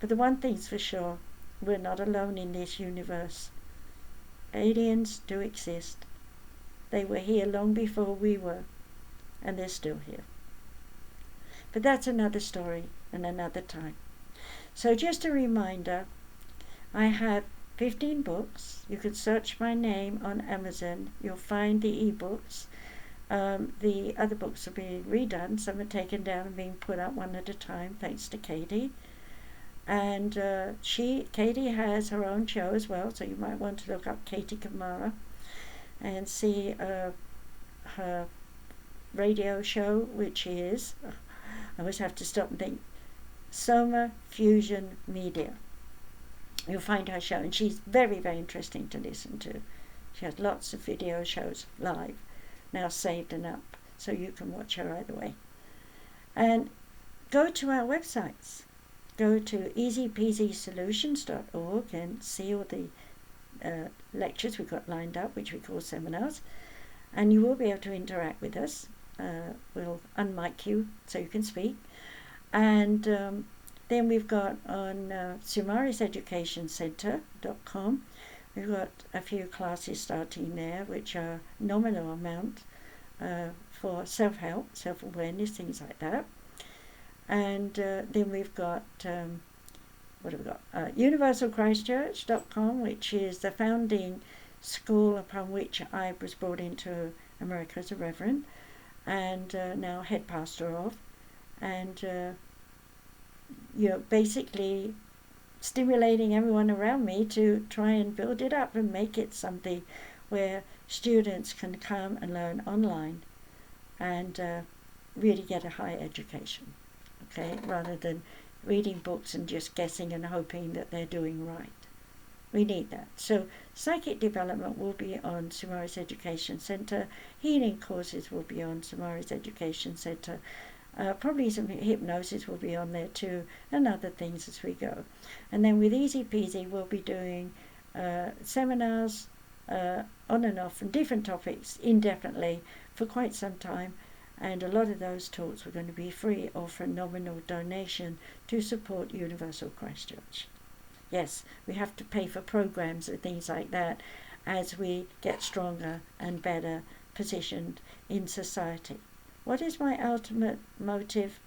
But the one thing's for sure, we're not alone in this universe. Aliens do exist. They were here long before we were, and they're still here. But that's another story and another time. So just a reminder, I have 15 books. You can search my name on Amazon. You'll find the ebooks. The other books are being redone. Some are taken down and being put up one at a time, thanks to Katie. And Katie has her own show as well, so you might want to look up Katie Kamara and see her radio show, which is, I always have to stop and think, somafusionmedia. You'll find her show, and she's very, very interesting to listen to. She has lots of video shows live, now saved and up, so you can watch her either way. And go to our websites. Go to easypeasysolutions.org and see all the lectures we've got lined up, which we call seminars, and you will be able to interact with us. We'll unmic you so you can speak. And then we've got on Sumaris Education Center.com, we've got a few classes starting there, which are nominal amount for self-help, self-awareness, things like that. And then we've got, what have we got? UniversalChristchurch.com, which is the founding school upon which I was brought into America as a reverend, and now head pastor of. And you're basically stimulating everyone around me to try and build it up and make it something where students can come and learn online and really get a high education, okay, rather than reading books and just guessing and hoping that they're doing right. We need that. So psychic development will be on Sumaris Education Center. Healing courses will be on Sumaris Education Center. Probably some hypnosis will be on there too, and other things as we go. And then with Easy Peasy, we'll be doing seminars on and off on different topics indefinitely for quite some time. And a lot of those talks were going to be free or for a nominal donation to support Universal Christchurch. Yes, we have to pay for programs and things like that as we get stronger and better positioned in society. What is my ultimate motive?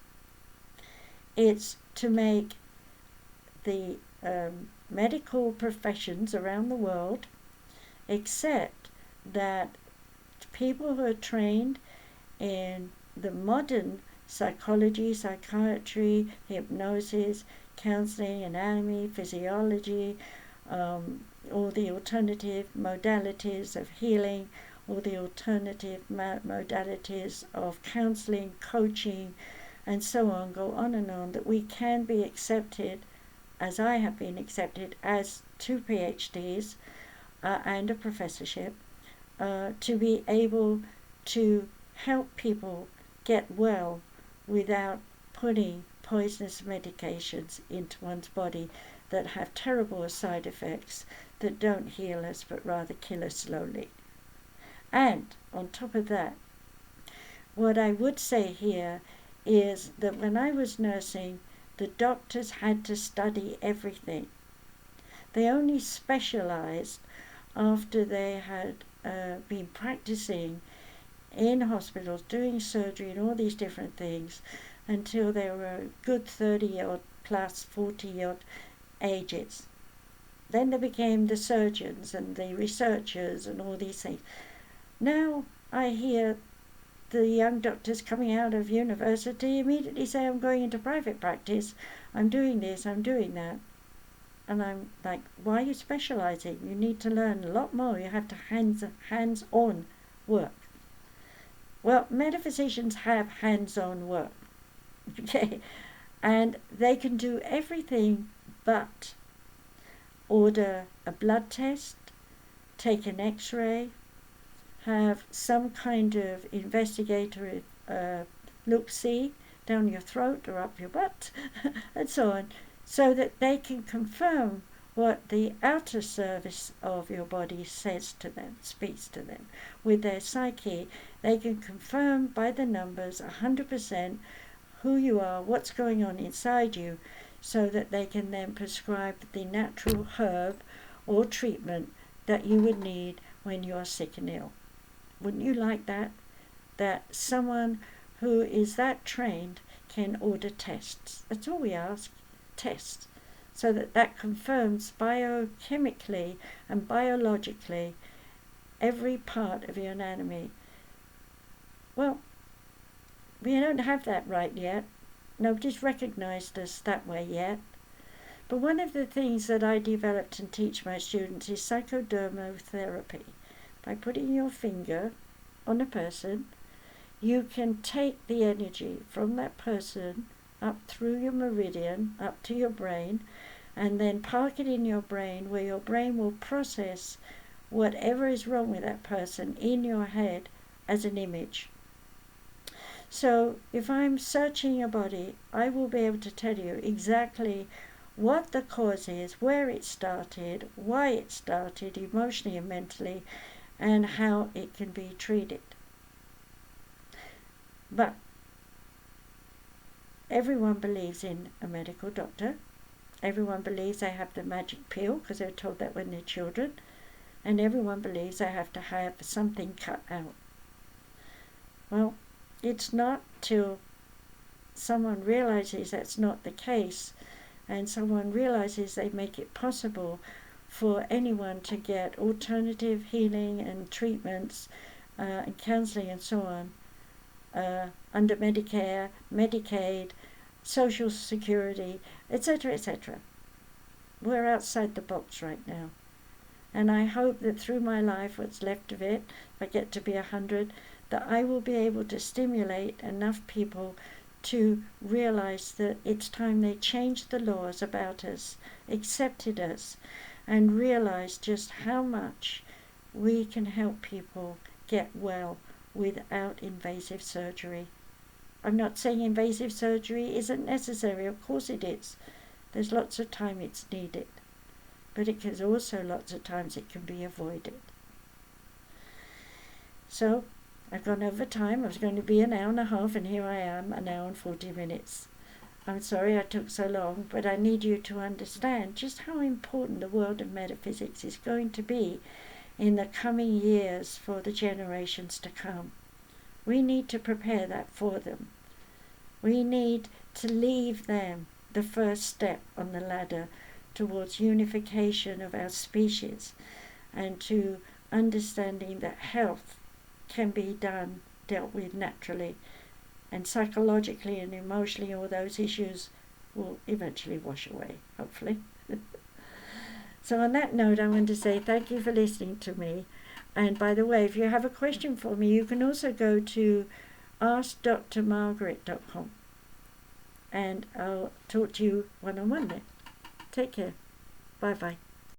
It's to make the medical professions around the world accept that people who are trained in the modern psychology, psychiatry, hypnosis, counseling, anatomy, physiology, all the alternative modalities of healing, all the alternative modalities of counseling, coaching, and so on, go on and on, that we can be accepted, as I have been accepted, as 2 Ph.Ds and a professorship, to be able to help people get well without putting poisonous medications into one's body that have terrible side effects that don't heal us but rather kill us slowly. And on top of that, what I would say here is that when I was nursing, the doctors had to study everything. They only specialized after they had been practicing in hospitals, doing surgery and all these different things, until they were a good 30-odd plus 40-odd ages. Then they became the surgeons and the researchers and all these things. Now I hear the young doctors coming out of university immediately say, I'm going into private practice, I'm doing this, I'm doing that. And I'm like, why are you specializing? You need to learn a lot more. You have to hands-on work. Well, metaphysicians have hands-on work. Okay, and they can do everything but order a blood test, take an x-ray, have some kind of investigatory look-see down your throat or up your butt, and so on, so that they can confirm what the outer surface of your body says to them, speaks to them. With their psyche, they can confirm by the numbers 100% who you are, what's going on inside you, so that they can then prescribe the natural herb or treatment that you would need when you are sick and ill. Wouldn't you like that? That someone who is that trained can order tests. That's all we ask, tests. So that confirms biochemically and biologically every part of your anatomy. Well, we don't have that right yet. Nobody's recognized us that way yet. But one of the things that I developed and teach my students is psychodermotherapy. By putting your finger on a person, you can take the energy from that person up through your meridian, up to your brain, and then park it in your brain, where your brain will process whatever is wrong with that person in your head as an image. So if I'm searching your body, I will be able to tell you exactly what the cause is, where it started, why it started emotionally and mentally, and how it can be treated. But everyone believes in a medical doctor. Everyone believes they have the magic pill because they're told that when they're children. And everyone believes they have to have something cut out. Well, it's not till someone realizes that's not the case, and someone realizes they make it possible for anyone to get alternative healing and treatments and counseling and so on under Medicare, Medicaid, Social Security, etc., etc. We're outside the box right now. And I hope that through my life, what's left of it, if I get to be 100, that I will be able to stimulate enough people to realize that it's time they changed the laws about us, accepted us, and realize just how much we can help people get well without invasive surgery. I'm not saying invasive surgery isn't necessary, of course it is. There's lots of time it's needed, but it can also lots of times it can be avoided. So I've gone over time. I was going to be an hour and a half, and here I am, an hour and 40 minutes. I'm sorry I took so long, but I need you to understand just how important the world of metaphysics is going to be in the coming years for the generations to come. We need to prepare that for them. We need to leave them the first step on the ladder towards unification of our species and to understanding that health can be dealt with naturally, and psychologically and emotionally all those issues will eventually wash away, hopefully. So on that note, I want to say thank you for listening to me. And by the way, if you have a question for me, you can also go to askdrmargaret.com and I'll talk to you one-on-one there. Take care. Bye-bye.